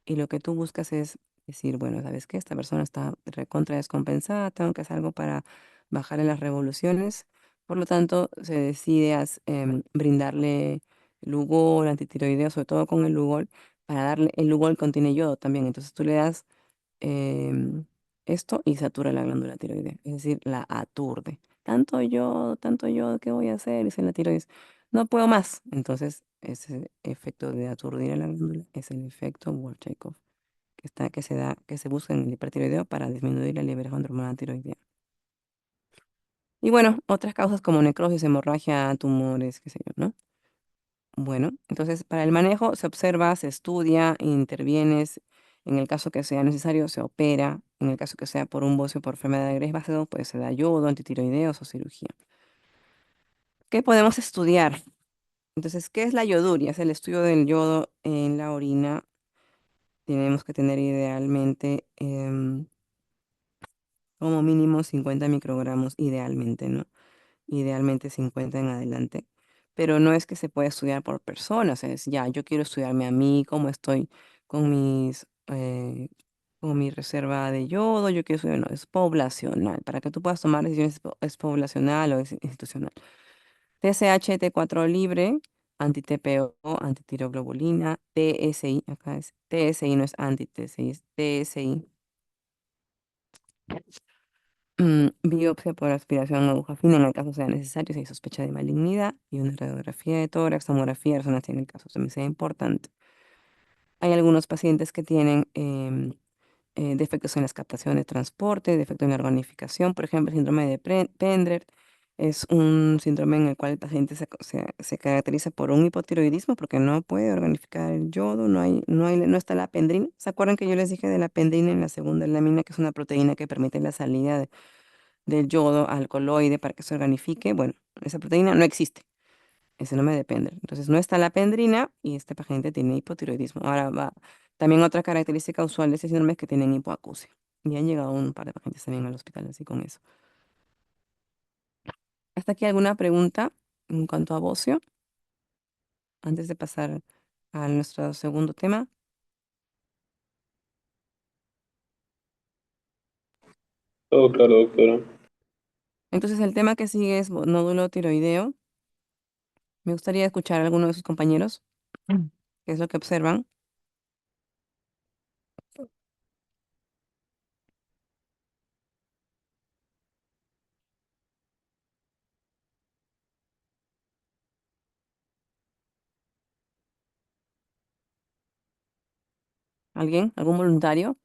y lo que tú buscas es decir, bueno, ¿sabes qué? Esta persona está recontra descompensada, tengo que hacer algo para bajarle las revoluciones. Por lo tanto, se decide brindarle Lugol, antitiroideo, sobre todo con el Lugol, para darle, el Lugol contiene yodo también, entonces tú le das em, esto y satura la glándula tiroidea, es decir, la aturde. Tanto yodo, ¿qué voy a hacer? Dice la tiroides, no puedo más. Entonces, ese efecto de aturdir a la glándula es el efecto Wolff-Chaikoff que se busca en el hipertiroideo para disminuir la liberación de hormona tiroidea. Y bueno, otras causas como necrosis, hemorragia, tumores, qué sé yo, ¿no? Bueno, entonces para el manejo se observa, se estudia, intervienes. En el caso que sea necesario, se opera. En el caso que sea por un bocio por enfermedad de Graves-Basedow, pues se da yodo, antitiroideos o cirugía. ¿Qué podemos estudiar? Entonces, ¿qué es la yoduria? Es el estudio del yodo en la orina. Tenemos que tener idealmente como mínimo 50 microgramos, idealmente, ¿no? Idealmente 50 en adelante. Pero no es que se pueda estudiar por personas, es ya, yo quiero estudiarme a mí, cómo estoy con con mi reserva de yodo, yo quiero estudiar, no, es poblacional. Para que tú puedas tomar decisiones es poblacional o es institucional. TSH, T4 libre, anti-TPO, antitiroglobulina, TSI, acá es TSI, no es anti-TSI, es TSI. Biopsia por aspiración a aguja fina en el caso sea necesario, si hay sospecha de malignidad, y una radiografía de tórax, tomografía de resonancia en el caso también sea importante. Hay algunos pacientes que tienen defectos en las captaciones de transporte, defectos en la organificación, por ejemplo, el síndrome de Pendler es un síndrome en el cual el paciente se caracteriza por un hipotiroidismo porque no puede organificar el yodo, no está la pendrina. ¿Se acuerdan que yo les dije de la pendrina en la segunda lámina, que es una proteína que permite la salida del yodo al coloide para que se organifique? Bueno, esa proteína no existe. ese no me depende. Entonces no está la pendrina y este paciente tiene hipotiroidismo. Ahora va, también otra característica usual de este síndrome es que tienen hipoacusia. Y han llegado un par de pacientes también al hospital así con eso. ¿Hasta aquí alguna pregunta en cuanto a bocio? Antes de pasar a nuestro segundo tema. Todo claro, doctora. Entonces el tema que sigue es nódulo tiroideo. Me gustaría escuchar a alguno de sus compañeros. ¿Qué es lo que observan? ¿Alguien? ¿Algún voluntario?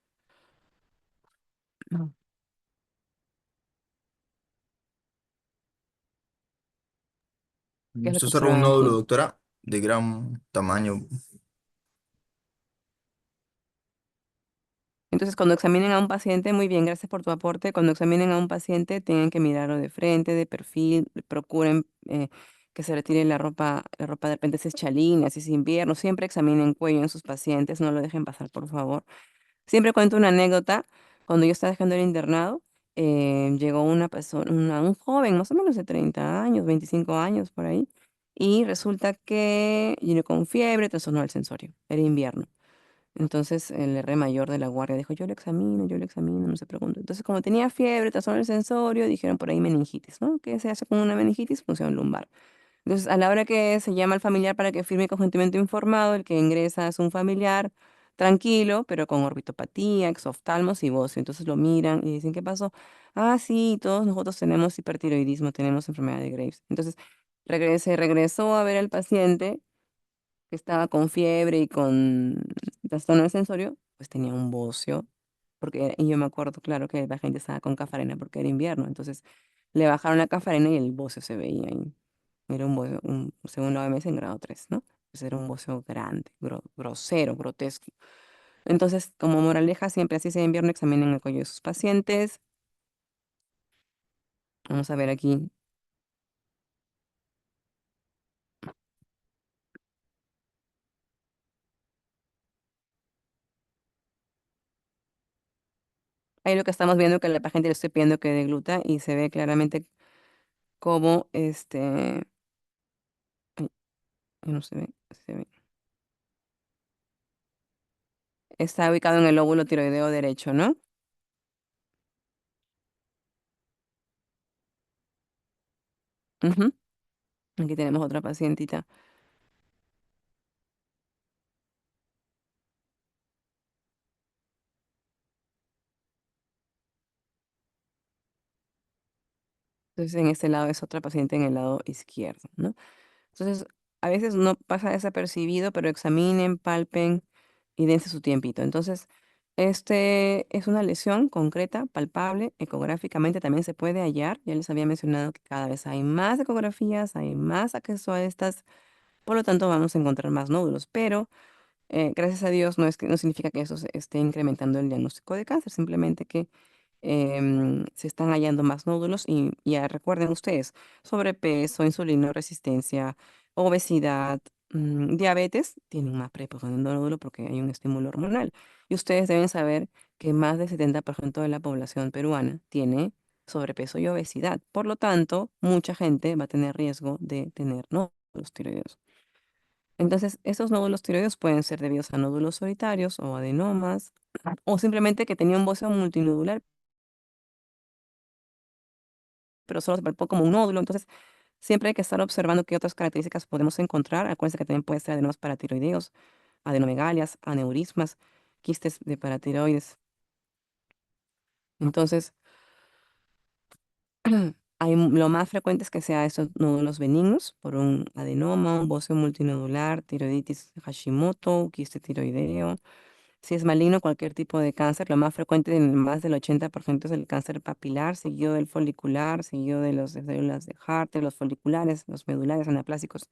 No. ¿Qué es lo Se que observa un observan nódulo, aquí? doctora, de gran tamaño. Entonces, cuando examinen a un paciente, muy bien, gracias por tu aporte. Cuando examinen a un paciente, tienen que mirarlo de frente, de perfil, procuren que se retire la ropa de repente si es chalina, si es invierno, siempre examinen cuello en sus pacientes, no lo dejen pasar, por favor. Siempre cuento una anécdota. Cuando yo estaba dejando el internado, llegó una persona, un joven, más o menos de 30 años, 25 años por ahí, y resulta que vino con fiebre, trastorno del sensorio, era invierno. Entonces el R mayor de la guardia dijo, yo lo examino, no se pregunta. Entonces como tenía fiebre, trastorno del sensorio, dijeron por ahí meningitis, ¿no? ¿Qué se hace con una meningitis? Función lumbar. Entonces a la hora que se llama al familiar para que firme consentimiento informado, el que ingresa es un familiar tranquilo, pero con orbitopatía, exoftalmos y bocio. Entonces lo miran y dicen, ¿qué pasó? Ah, sí, todos nosotros tenemos hipertiroidismo, tenemos enfermedad de Graves. Entonces regresó a ver al paciente que estaba con fiebre y con trastorno del sensorio, pues tenía un bocio, y yo me acuerdo, claro, que la gente estaba con cafarena porque era invierno, entonces le bajaron la cafarena y el bocio se veía ahí. Era un bocio, según la OMS, en grado 3, ¿no? Pues era un bocio grande, grosero, grotesco. Entonces, como moraleja, siempre así sea invierno, examinen el cuello de sus pacientes. Vamos a ver aquí. Ahí lo que estamos viendo que la paciente le estoy pidiendo que degluta y se ve claramente cómo ay, no se ve, se ve. Está ubicado en el lóbulo tiroideo derecho, ¿no? Ujú. Aquí tenemos otra pacientita. Entonces, en este lado es otra paciente en el lado izquierdo, ¿no? Entonces, a veces no pasa desapercibido, pero examinen, palpen y dense su tiempito. Entonces, este es una lesión concreta, palpable, ecográficamente también se puede hallar. Ya les había mencionado que cada vez hay más ecografías, hay más acceso a estas, por lo tanto vamos a encontrar más nódulos, pero gracias a Dios no significa que eso esté incrementando el diagnóstico de cáncer, simplemente que se están hallando más nódulos y ya recuerden ustedes, sobrepeso, insulino resistencia, obesidad, diabetes, tienen más preposición de nódulo porque hay un estímulo hormonal. Y ustedes deben saber que más del 70% de la población peruana tiene sobrepeso y obesidad. Por lo tanto, mucha gente va a tener riesgo de tener nódulos tiroideos. Entonces, estos nódulos tiroideos pueden ser debidos a nódulos solitarios o adenomas, o simplemente que tenía un bocio multinodular, pero solo se palpó como un nódulo. Entonces, siempre hay que estar observando qué otras características podemos encontrar. Acuérdense que también puede ser adenomas paratiroideos, adenomegalias, aneurismas, quistes de paratiroides. Entonces, lo más frecuente es que sea estos nódulos benignos por un adenoma, un bocio multinodular, tiroiditis Hashimoto, quiste tiroideo. Si es maligno, cualquier tipo de cáncer, lo más frecuente en más del 80% es el cáncer papilar, seguido del folicular, seguido de las células de Hart, los foliculares, los medulares anaplásicos.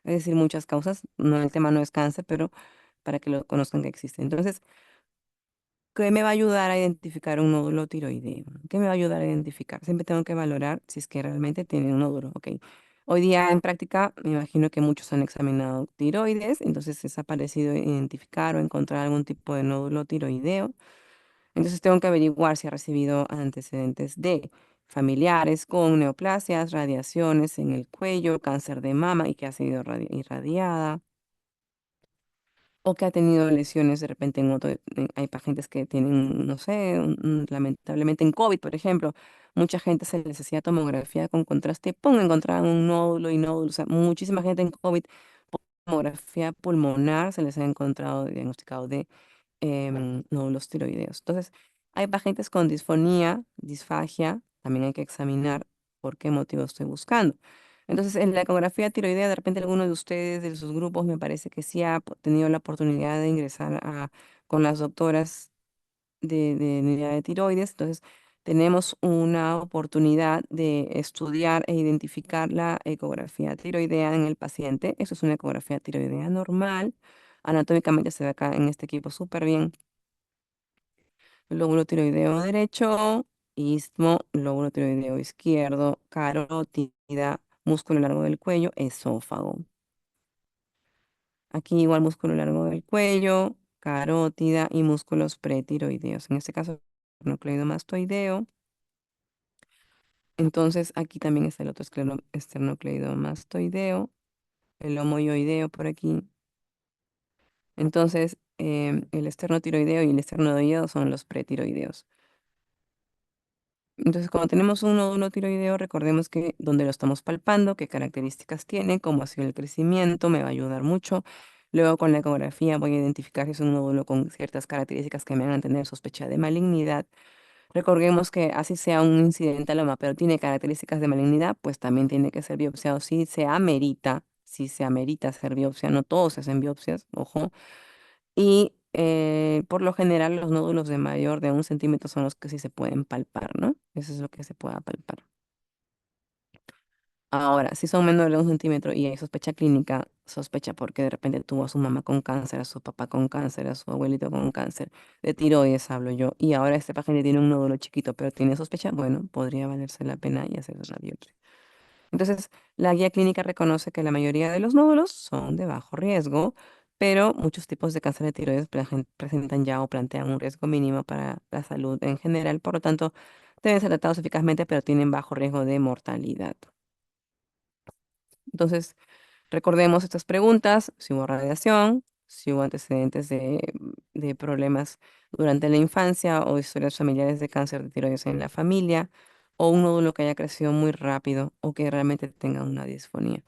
Es decir, muchas causas. No, el tema no es cáncer, pero para que lo conozcan que existe. Entonces, ¿qué me va a ayudar a identificar un nódulo tiroideo? ¿Qué me va a ayudar a identificar? Siempre tengo que valorar si es que realmente tiene un nódulo, ¿ok? Hoy día en práctica, me imagino que muchos han examinado tiroides, entonces es parecido identificar o encontrar algún tipo de nódulo tiroideo. Entonces tengo que averiguar si ha recibido antecedentes de familiares con neoplasias, radiaciones en el cuello, cáncer de mama y que ha sido irradiada, o que ha tenido lesiones de repente en otro, hay pacientes que tienen, no sé, lamentablemente en COVID, por ejemplo, mucha gente se les hacía tomografía con contraste, ¡pum! Encontraban un nódulo y nódulo, o sea, muchísima gente en COVID, tomografía pulmonar se les ha encontrado diagnosticado de nódulos tiroideos. Entonces, hay pacientes con disfonía, disfagia, también hay que examinar por qué motivo estoy buscando. Entonces, en la ecografía tiroidea, de repente alguno de ustedes, de sus grupos, me parece que sí ha tenido la oportunidad de ingresar con las doctoras de unidad de tiroides. Entonces, tenemos una oportunidad de estudiar e identificar la ecografía tiroidea en el paciente. Eso es una ecografía tiroidea normal. Anatómicamente se ve acá en este equipo súper bien. Lóbulo tiroideo derecho, istmo, lóbulo tiroideo izquierdo, carótida, músculo largo del cuello, esófago. Aquí igual músculo largo del cuello, carótida y músculos pretiroideos. En este caso, esternocleidomastoideo. Entonces, aquí también está el otro esternocleidomastoideo, el homoioideo por aquí. Entonces, el esternotiroideo y el esternoideo son los pretiroideos. Entonces, cuando tenemos un nódulo tiroideo, recordemos que dónde lo estamos palpando, qué características tiene, cómo ha sido el crecimiento, me va a ayudar mucho. Luego, con la ecografía voy a identificar si es un nódulo con ciertas características que me hagan tener sospecha de malignidad. Recordemos que así sea un incidentaloma, pero tiene características de malignidad, pues también tiene que ser biopsiado si se amerita hacer biopsia, no todos se hacen biopsias, ojo. Y por lo general los nódulos de mayor de 1 centímetro son los que sí se pueden palpar, ¿no? Eso es lo que se pueda palpar. Ahora, si son menores de 1 centímetro y hay sospecha clínica, sospecha porque de repente tuvo a su mamá con cáncer, a su papá con cáncer, a su abuelito con cáncer, de tiroides hablo yo, y ahora este paciente tiene un nódulo chiquito, pero tiene sospecha, bueno, podría valerse la pena y hacer una biopsia. Entonces, la guía clínica reconoce que la mayoría de los nódulos son de bajo riesgo, pero muchos tipos de cáncer de tiroides presentan ya o plantean un riesgo mínimo para la salud en general, por lo tanto, deben ser tratados eficazmente, pero tienen bajo riesgo de mortalidad. Entonces, recordemos estas preguntas: si hubo radiación, si hubo antecedentes de problemas durante la infancia o historias familiares de cáncer de tiroides en la familia, o un nódulo que haya crecido muy rápido o que realmente tenga una disfonía.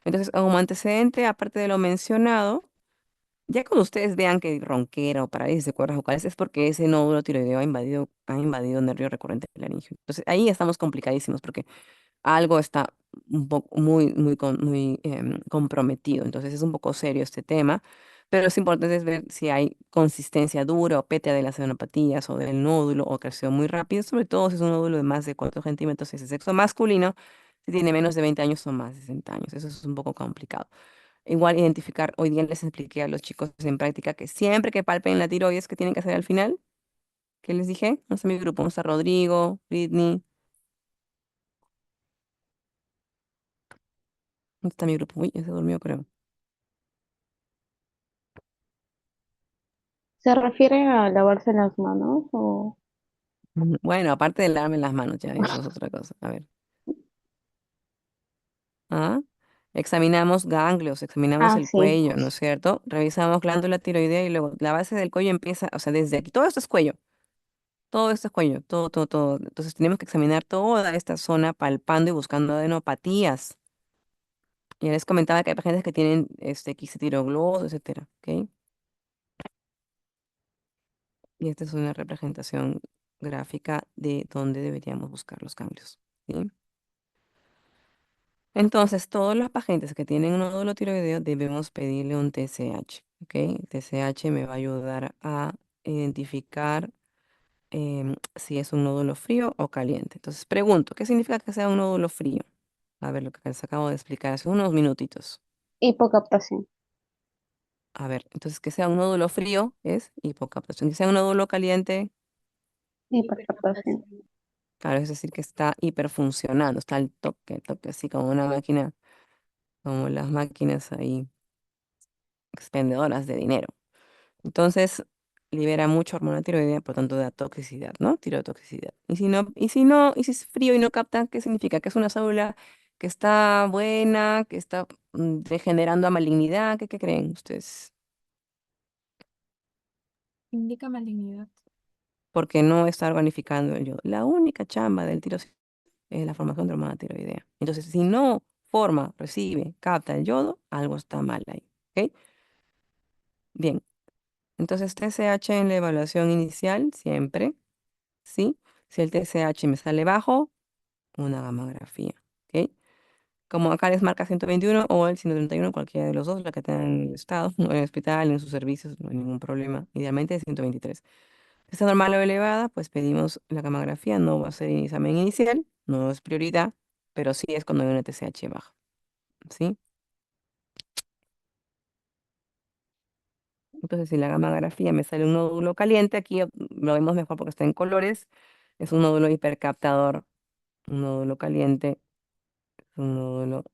Entonces, como antecedente, aparte de lo mencionado, ya cuando ustedes vean que ronquera o parálisis de cuerdas vocales es porque ese nódulo tiroideo ha invadido nervio recurrente laríngeo. Entonces, ahí estamos complicadísimos porque algo está un poco muy comprometido. Entonces es un poco serio este tema, pero es importante es ver si hay consistencia dura o pétea de las adenopatías o del nódulo o creció muy rápido, sobre todo si es un nódulo de más de 4 centímetros, si es de sexo masculino, si tiene menos de 20 años o más de 60 años. Eso es un poco complicado. Igual identificar, hoy día les expliqué a los chicos en práctica que siempre que palpen la tiroides, ¿qué tienen que hacer al final? ¿Qué les dije? No está mi grupo, no está Rodrigo, Britney, no está mi grupo. Uy, ya se durmió, creo. ¿Se refiere a lavarse las manos o...? Bueno, aparte de lavarme las manos, ya, eso es otra cosa. A ver. ¿Ah? Examinamos ganglios, examinamos Ah, el sí. cuello, ¿no es cierto? Revisamos glándula tiroidea y luego la base del cuello empieza, o sea, desde aquí, todo esto es cuello, todo esto es cuello, todo, todo, todo. Entonces tenemos que examinar toda esta zona palpando y buscando adenopatías. Ya les comentaba que hay pacientes que tienen quiste etcétera, ¿ok? Y esta es una representación gráfica de dónde deberíamos buscar los ganglios, ¿sí? Entonces, todos los pacientes que tienen un nódulo tiroideo debemos pedirle un TSH, ¿ok? TSH me va a ayudar a identificar si es un nódulo frío o caliente. Entonces, pregunto, ¿qué significa que sea un nódulo frío? A ver, lo que les acabo de explicar hace unos minutitos. Hipocaptación. A ver, entonces que sea un nódulo frío es hipocaptación. Que sea un nódulo caliente, Hipercaptación. claro, es decir, que está hiperfuncionando, está al toque, toque, así como una máquina como las máquinas ahí expendedoras de dinero. Entonces, libera mucha hormona tiroidea, por tanto da toxicidad, ¿no? Tirotoxicidad. Y si es frío y no capta, ¿qué significa? Que es una célula que está buena, que está degenerando a malignidad. ¿Qué creen ustedes? Indica malignidad. Porque no está organificando el yodo. La única chamba del tiroxina es la formación de hormona tiroidea. Entonces, si no forma, recibe, capta el yodo, algo está mal ahí. ¿Ok? Bien. Entonces, TSH en la evaluación inicial, siempre, ¿sí? Si el TSH me sale bajo, una gamografía. ¿Ok? Como acá les marca 121 o el 131, cualquiera de los dos, la que tengan en el estado, o en el hospital, en sus servicios, no hay ningún problema. Idealmente 123. Si está normal o elevada, pues pedimos la gamografía. No va a ser examen inicial, no es prioridad, pero sí es cuando hay una TSH baja. ¿Sí? Entonces, si la gamografía me sale un nódulo caliente, aquí lo vemos mejor porque está en colores. Es un nódulo hipercaptador, un nódulo caliente, un nódulo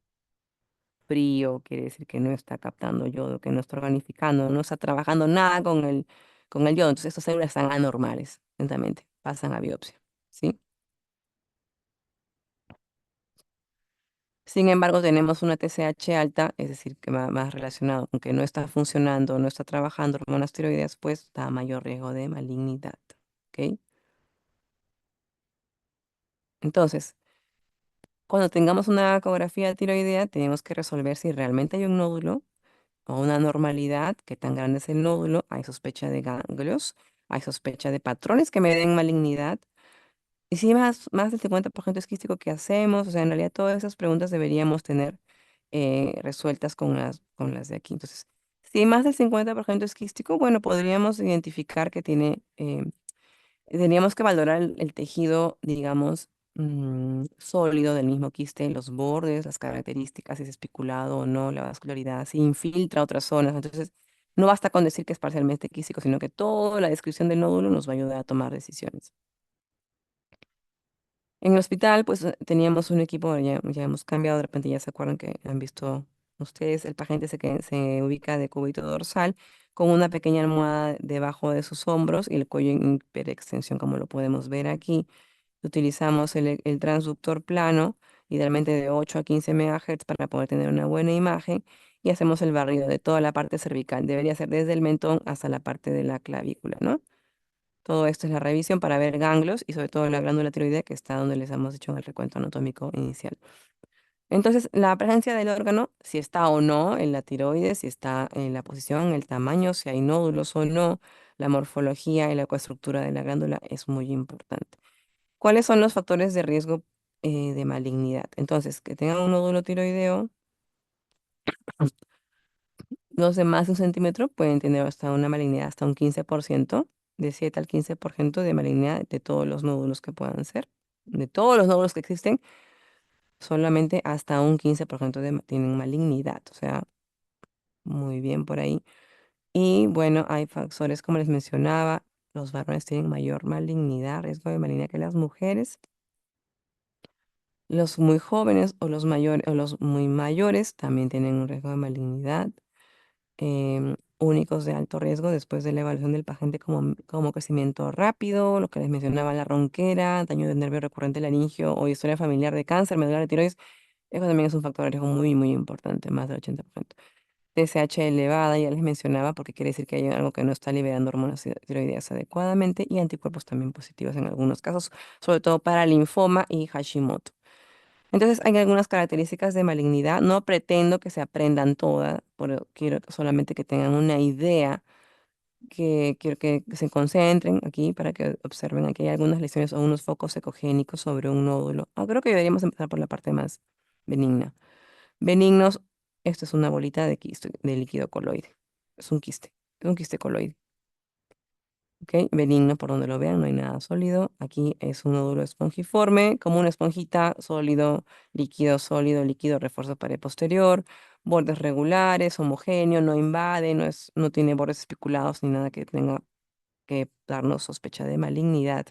frío, quiere decir que no está captando yodo, que no está organificando, no está trabajando nada con el yodo. Entonces, estas células están anormales, lentamente, pasan a biopsia. ¿Sí? Sin embargo, tenemos una TSH alta, es decir, que va más relacionado con que no está funcionando, no está trabajando hormonas tiroideas, pues da mayor riesgo de malignidad. ¿Ok? Entonces, cuando tengamos una ecografía tiroidea, tenemos que resolver si realmente hay un nódulo o una anormalidad, qué tan grande es el nódulo, hay sospecha de ganglios, hay sospecha de patrones que me den malignidad. Y si más del 50% es quístico, ¿qué hacemos? O sea, en realidad todas esas preguntas deberíamos tener resueltas con las de aquí. Entonces, si más del 50% es quístico, bueno, podríamos identificar que tendríamos que valorar el tejido, digamos, sólido del mismo quiste, los bordes, las características, si es especulado o no, la vascularidad, si infiltra otras zonas. Entonces, no basta con decir que es parcialmente quístico, sino que toda la descripción del nódulo nos va a ayudar a tomar decisiones. En el hospital, pues teníamos un equipo, ya hemos cambiado, de repente ya se acuerdan que han visto ustedes, el paciente se ubica de cúbito dorsal con una pequeña almohada debajo de sus hombros y el cuello en hiperextensión, como lo podemos ver aquí. Utilizamos el transductor plano, idealmente de 8 a 15 MHz para poder tener una buena imagen y hacemos el barrido de toda la parte cervical. Debería ser desde el mentón hasta la parte de la clavícula, ¿no? Todo esto es la revisión para ver ganglios y sobre todo la glándula tiroidea que está donde les hemos hecho en el recuento anatómico inicial. Entonces, la presencia del órgano, si está o no en la tiroides, si está en la posición, el tamaño, si hay nódulos o no, la morfología y la ecoestructura de la glándula es muy importante. ¿Cuáles son los factores de riesgo de malignidad? Entonces, que tengan un nódulo tiroideo, los de más de 1 centímetro pueden tener hasta una malignidad hasta un 15%, de 7 al 15% de malignidad de todos los nódulos que puedan ser. De todos los nódulos que existen, solamente hasta un 15% tienen malignidad, o sea, muy bien por ahí. Y bueno, hay factores como les mencionaba, los varones tienen mayor malignidad, riesgo de malignidad que las mujeres. Los muy jóvenes o los mayores o los muy mayores también tienen un riesgo de malignidad. Únicos de alto riesgo después de la evaluación del paciente como crecimiento rápido, lo que les mencionaba, la ronquera, daño del nervio recurrente laringio o historia familiar de cáncer medular de tiroides. Eso también es un factor de riesgo muy, muy importante, más del 80%. TSH elevada, ya les mencionaba, porque quiere decir que hay algo que no está liberando hormonas tiroideas adecuadamente y anticuerpos también positivos en algunos casos, sobre todo para linfoma y Hashimoto. Entonces, hay algunas características de malignidad. No pretendo que se aprendan todas, pero quiero solamente que tengan una idea, que quiero que se concentren aquí para que observen. Aquí hay algunas lesiones o unos focos ecogénicos sobre un nódulo. Creo que deberíamos empezar por la parte más benigna. Benignos, esto es una bolita de líquido coloide. Es un quiste coloide. ¿Ok? Benigno por donde lo vean, no hay nada sólido. Aquí es un nódulo espongiforme, como una esponjita, sólido, líquido, refuerzo pared posterior, bordes regulares, homogéneo, no invade, no tiene bordes especulados ni nada que tenga que darnos sospecha de malignidad.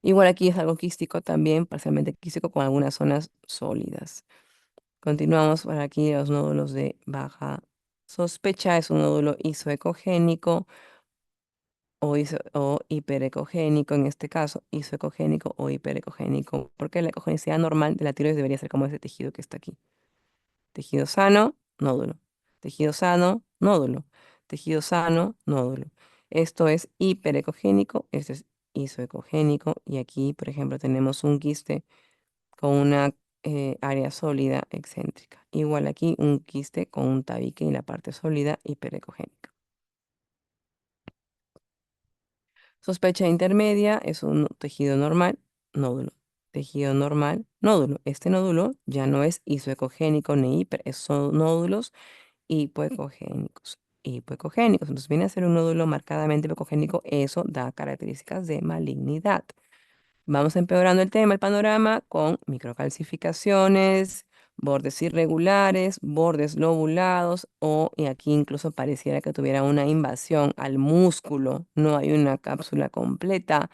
Igual aquí es algo quístico también, parcialmente quístico con algunas zonas sólidas. Continuamos para aquí los nódulos de baja sospecha. Es un nódulo isoecogénico o hiperecogénico, en este caso, isoecogénico o hiperecogénico, porque la ecogenicidad normal de la tiroides debería ser como ese tejido que está aquí. Tejido sano, nódulo. Tejido sano, nódulo. Tejido sano, nódulo. Esto es hiperecogénico, esto es isoecogénico, y aquí, por ejemplo, tenemos un quiste con una área sólida excéntrica. Igual aquí un quiste con un tabique y la parte sólida hiperecogénica. Sospecha intermedia es un tejido normal, nódulo. Tejido normal, nódulo. Este nódulo ya no es isoecogénico ni hiper, son nódulos hipoecogénicos. Hipoecogénicos. Entonces viene a ser un nódulo marcadamente hipoecogénico. Eso da características de malignidad. Vamos empeorando el tema, el panorama, con microcalcificaciones, bordes irregulares, bordes lobulados y aquí incluso pareciera que tuviera una invasión al músculo. No hay una cápsula completa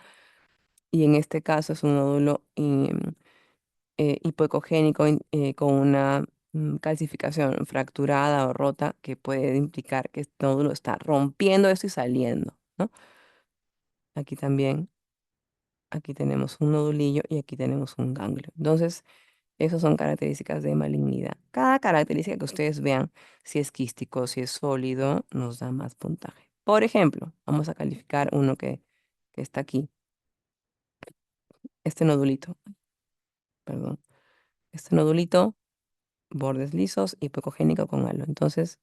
y en este caso es un nódulo hipoecogénico con una calcificación fracturada o rota que puede implicar que este nódulo está rompiendo esto y saliendo, ¿no? Aquí también. Aquí tenemos un nodulillo y aquí tenemos un ganglio. Entonces, esas son características de malignidad. Cada característica que ustedes vean, si es quístico, si es sólido, nos da más puntaje. Por ejemplo, vamos a calificar uno que está aquí. Este nodulito, perdón. Este nodulito, bordes lisos, hipocogénico con halo. Entonces,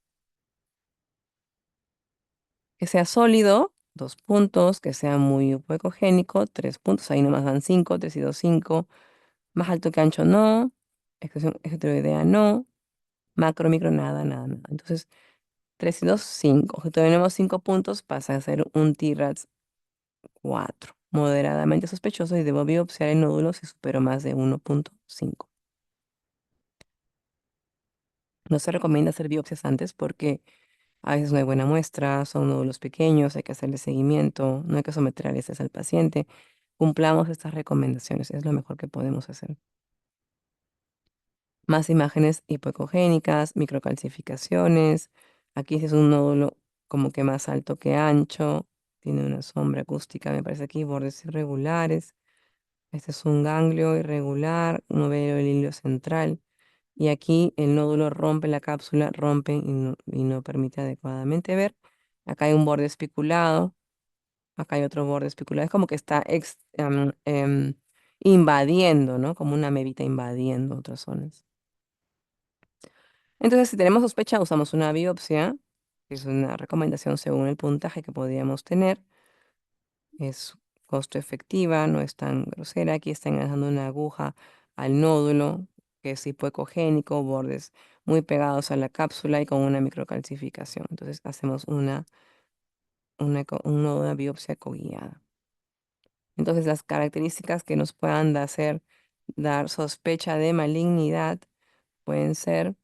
que sea sólido, 2 puntos. Que sea muy hipocogénico, 3 puntos. Ahí nomás dan 5, 3 y 2, 5. Más alto que ancho, no. Expresión heteroidea, no. Macro, micro, nada, nada, nada. Entonces, 3 y 2, 5. Si tenemos 5 puntos, pasa a ser un TRADS 4. Moderadamente sospechoso y debo biopsiar el nódulo si supero más de 1.5. No se recomienda hacer biopsias antes porque a veces no hay buena muestra, son nódulos pequeños, hay que hacerle seguimiento, no hay que someter a análisis al paciente. Cumplamos estas recomendaciones, es lo mejor que podemos hacer. Más imágenes hipoecogénicas, microcalcificaciones. Aquí sí es un nódulo como que más alto que ancho. Tiene una sombra acústica, me parece aquí, bordes irregulares. Este es un ganglio irregular, uno ve el hilio central. Y aquí el nódulo rompe la cápsula, rompe y no permite adecuadamente ver. Acá hay un borde especulado. Acá hay otro borde especulado. Es como que está invadiendo, ¿no? Como una amebita invadiendo otras zonas. Entonces, si tenemos sospecha, usamos una biopsia, que es una recomendación según el puntaje que podríamos tener. Es costo efectiva, no es tan grosera. Aquí está enganchando una aguja al nódulo, que es hipoecogénico, bordes muy pegados a la cápsula y con una microcalcificación. Entonces, hacemos una biopsia coguiada. Entonces, las características que nos puedan dar sospecha de malignidad pueden ser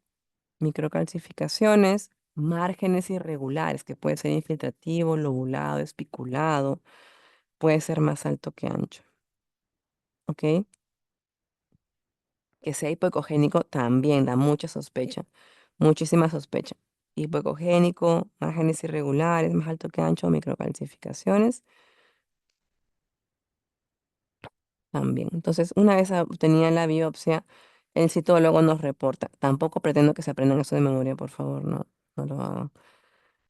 microcalcificaciones, márgenes irregulares, que puede ser infiltrativo, lobulado, espiculado, puede ser más alto que ancho. ¿Ok? Que sea hipoecogénico también da mucha sospecha, muchísima sospecha. Hipoecogénico, márgenes irregulares, más alto que ancho, microcalcificaciones también. Entonces, una vez obtenida la biopsia, el citólogo nos reporta. Tampoco pretendo que se aprendan eso de memoria, por favor, no lo hagan.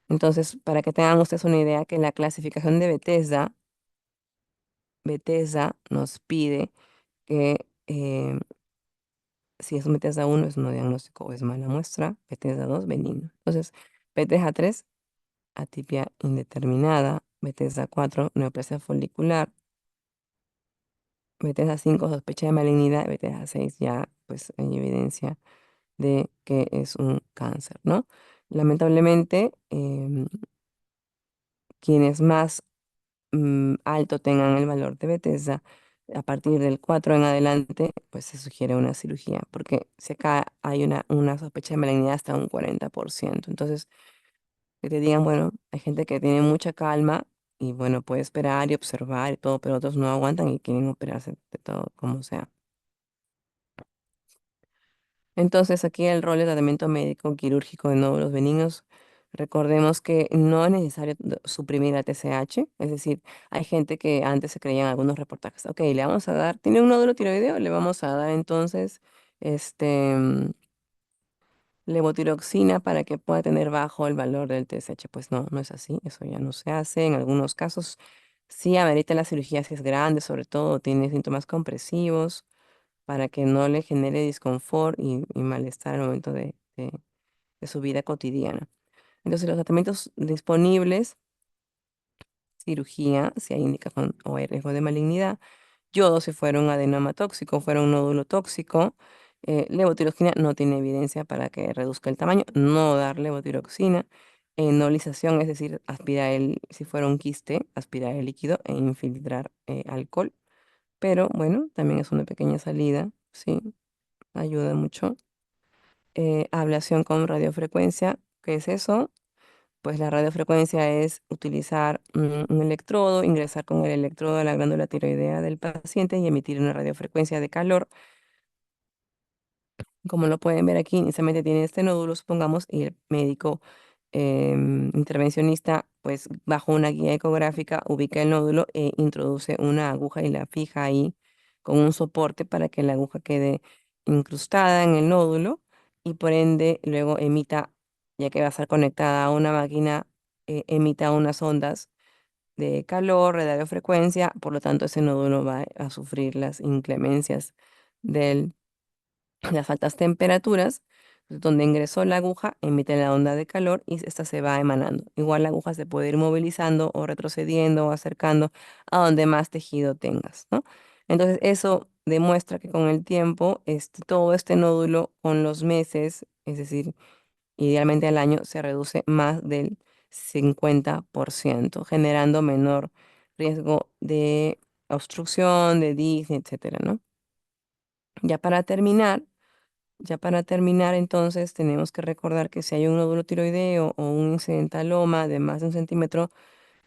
Entonces, para que tengan ustedes una idea, que la clasificación de Bethesda nos pide que si es un Bethesda 1 es no diagnóstico o es mala muestra, Bethesda 2 benigno. Entonces, Bethesda 3 atipia indeterminada, Bethesda 4 neoplasia folicular, Bethesda 5 sospecha de malignidad, Bethesda 6 ya pues hay evidencia de que es un cáncer, ¿no? Lamentablemente, quienes más alto tengan el valor de Bethesda, a partir del 4 en adelante, pues se sugiere una cirugía, porque si acá hay una sospecha de malignidad hasta un 40%. Entonces, que te digan, bueno, hay gente que tiene mucha calma y bueno, puede esperar y observar y todo, pero otros no aguantan y quieren operarse de todo, como sea. Entonces, aquí el rol de tratamiento médico quirúrgico de nódulos benignos, recordemos que no es necesario suprimir la TSH, es decir, hay gente que antes se creían algunos reportajes, ok, le vamos a dar, tiene un nódulo tiroideo, le vamos a dar entonces levotiroxina para que pueda tener bajo el valor del TSH. Pues no, no es así, eso ya no se hace. En algunos casos sí amerita la cirugía si es grande, sobre todo tiene síntomas compresivos, para que no le genere disconfort y malestar al momento de su vida cotidiana. Entonces, los tratamientos disponibles, cirugía, si hay indicación o hay riesgo de malignidad, yodo si fuera un adenoma tóxico, fuera un nódulo tóxico, levotiroxina no tiene evidencia para que reduzca el tamaño, no dar levotiroxina, enolización, es decir, aspirar si fuera un quiste, aspirar el líquido e infiltrar alcohol, pero bueno, también es una pequeña salida, sí, ayuda mucho. Ablación con radiofrecuencia, ¿qué es eso? Pues la radiofrecuencia es utilizar un electrodo, ingresar con el electrodo a la glándula tiroidea del paciente y emitir una radiofrecuencia de calor. Como lo pueden ver aquí, inicialmente tiene este nódulo, supongamos, y el médico intervencionista, pues bajo una guía ecográfica, ubica el nódulo e introduce una aguja y la fija ahí con un soporte para que la aguja quede incrustada en el nódulo y por ende luego emita, ya que va a estar conectada a una máquina, emita unas ondas de calor, de radiofrecuencia, por lo tanto ese nódulo va a sufrir las inclemencias del las altas temperaturas, donde ingresó la aguja, emite la onda de calor y esta se va emanando. Igual la aguja se puede ir movilizando o retrocediendo o acercando a donde más tejido tengas, ¿no? Entonces eso demuestra que con el tiempo, todo este nódulo con los meses, es decir, idealmente al año, se reduce más del 50%, generando menor riesgo de obstrucción, de disney, etcétera, ¿no? Ya para terminar, entonces, tenemos que recordar que si hay un nódulo tiroideo o un incidentaloma de más de 1 centímetro,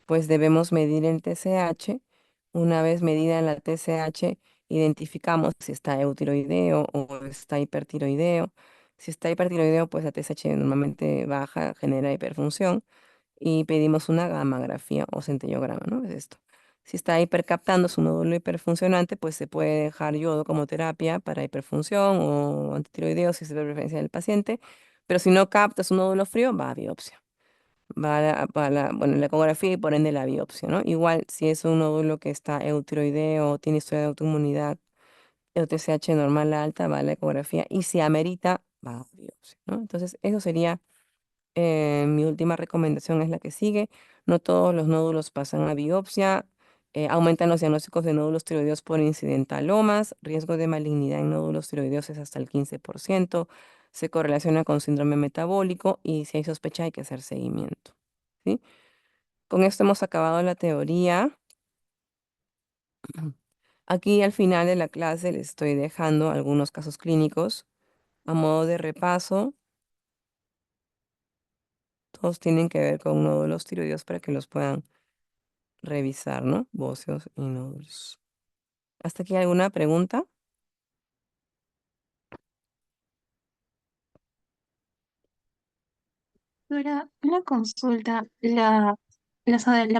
pues debemos medir el TSH. Una vez medida la TSH, identificamos si está eutiroideo o está hipertiroideo. Si está hipertiroideo, pues la TSH normalmente baja, genera hiperfunción y pedimos una gammagrafía o centellograma, ¿no? Es esto. Si está hipercaptando su nódulo hiperfuncionante, pues se puede dejar yodo como terapia para hiperfunción o antitiroideo si es de preferencia del paciente, pero si no capta su nódulo frío, va a biopsia. Bueno, la ecografía y por ende la biopsia, ¿no? Igual si es un nódulo que está eutiroideo o tiene historia de autoinmunidad, el TSH normal alta, va a la ecografía y si amerita, va a biopsia, ¿no? Entonces, eso sería mi última recomendación es la que sigue. No todos los nódulos pasan a biopsia. Aumentan los diagnósticos de nódulos tiroideos por incidentalomas. Riesgo de malignidad en nódulos tiroideos es hasta el 15%. Se correlaciona con síndrome metabólico y si hay sospecha hay que hacer seguimiento. ¿Sí? Con esto hemos acabado la teoría. Aquí al final de la clase les estoy dejando algunos casos clínicos a modo de repaso. Todos tienen que ver con nódulos tiroideos para que los puedan revisar, ¿no? Bóceos y nódulos. ¿Hasta aquí alguna pregunta? Ahora, una consulta, la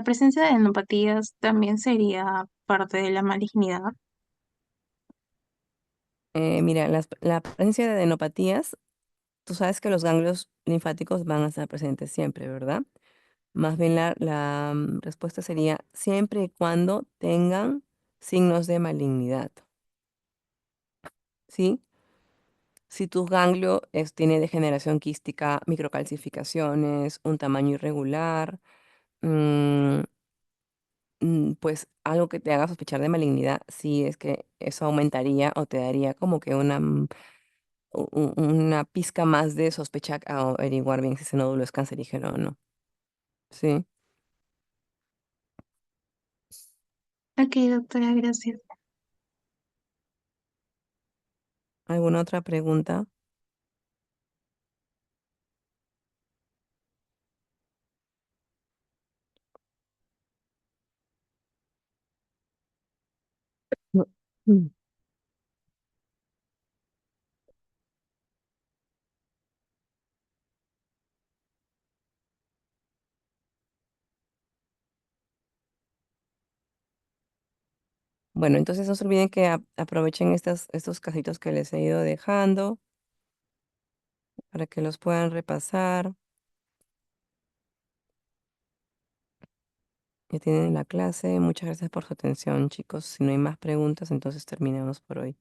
presencia de enopatías también sería parte de la malignidad. Mira, la presencia de adenopatías, tú sabes que los ganglios linfáticos van a estar presentes siempre, ¿verdad? Más bien la respuesta sería siempre y cuando tengan signos de malignidad, ¿sí? Si tu ganglio tiene degeneración quística, microcalcificaciones, un tamaño irregular, mm, pues algo que te haga sospechar de malignidad, sí es que eso aumentaría o te daría como que una pizca más de sospecha a averiguar bien si ese nódulo es cancerígeno o no. ¿Sí? Ok, doctora, gracias. ¿Alguna otra pregunta? No. Mm. Bueno, entonces no se olviden que aprovechen estos casitos que les he ido dejando para que los puedan repasar. Ya tienen la clase. Muchas gracias por su atención, chicos. Si no hay más preguntas, entonces terminamos por hoy.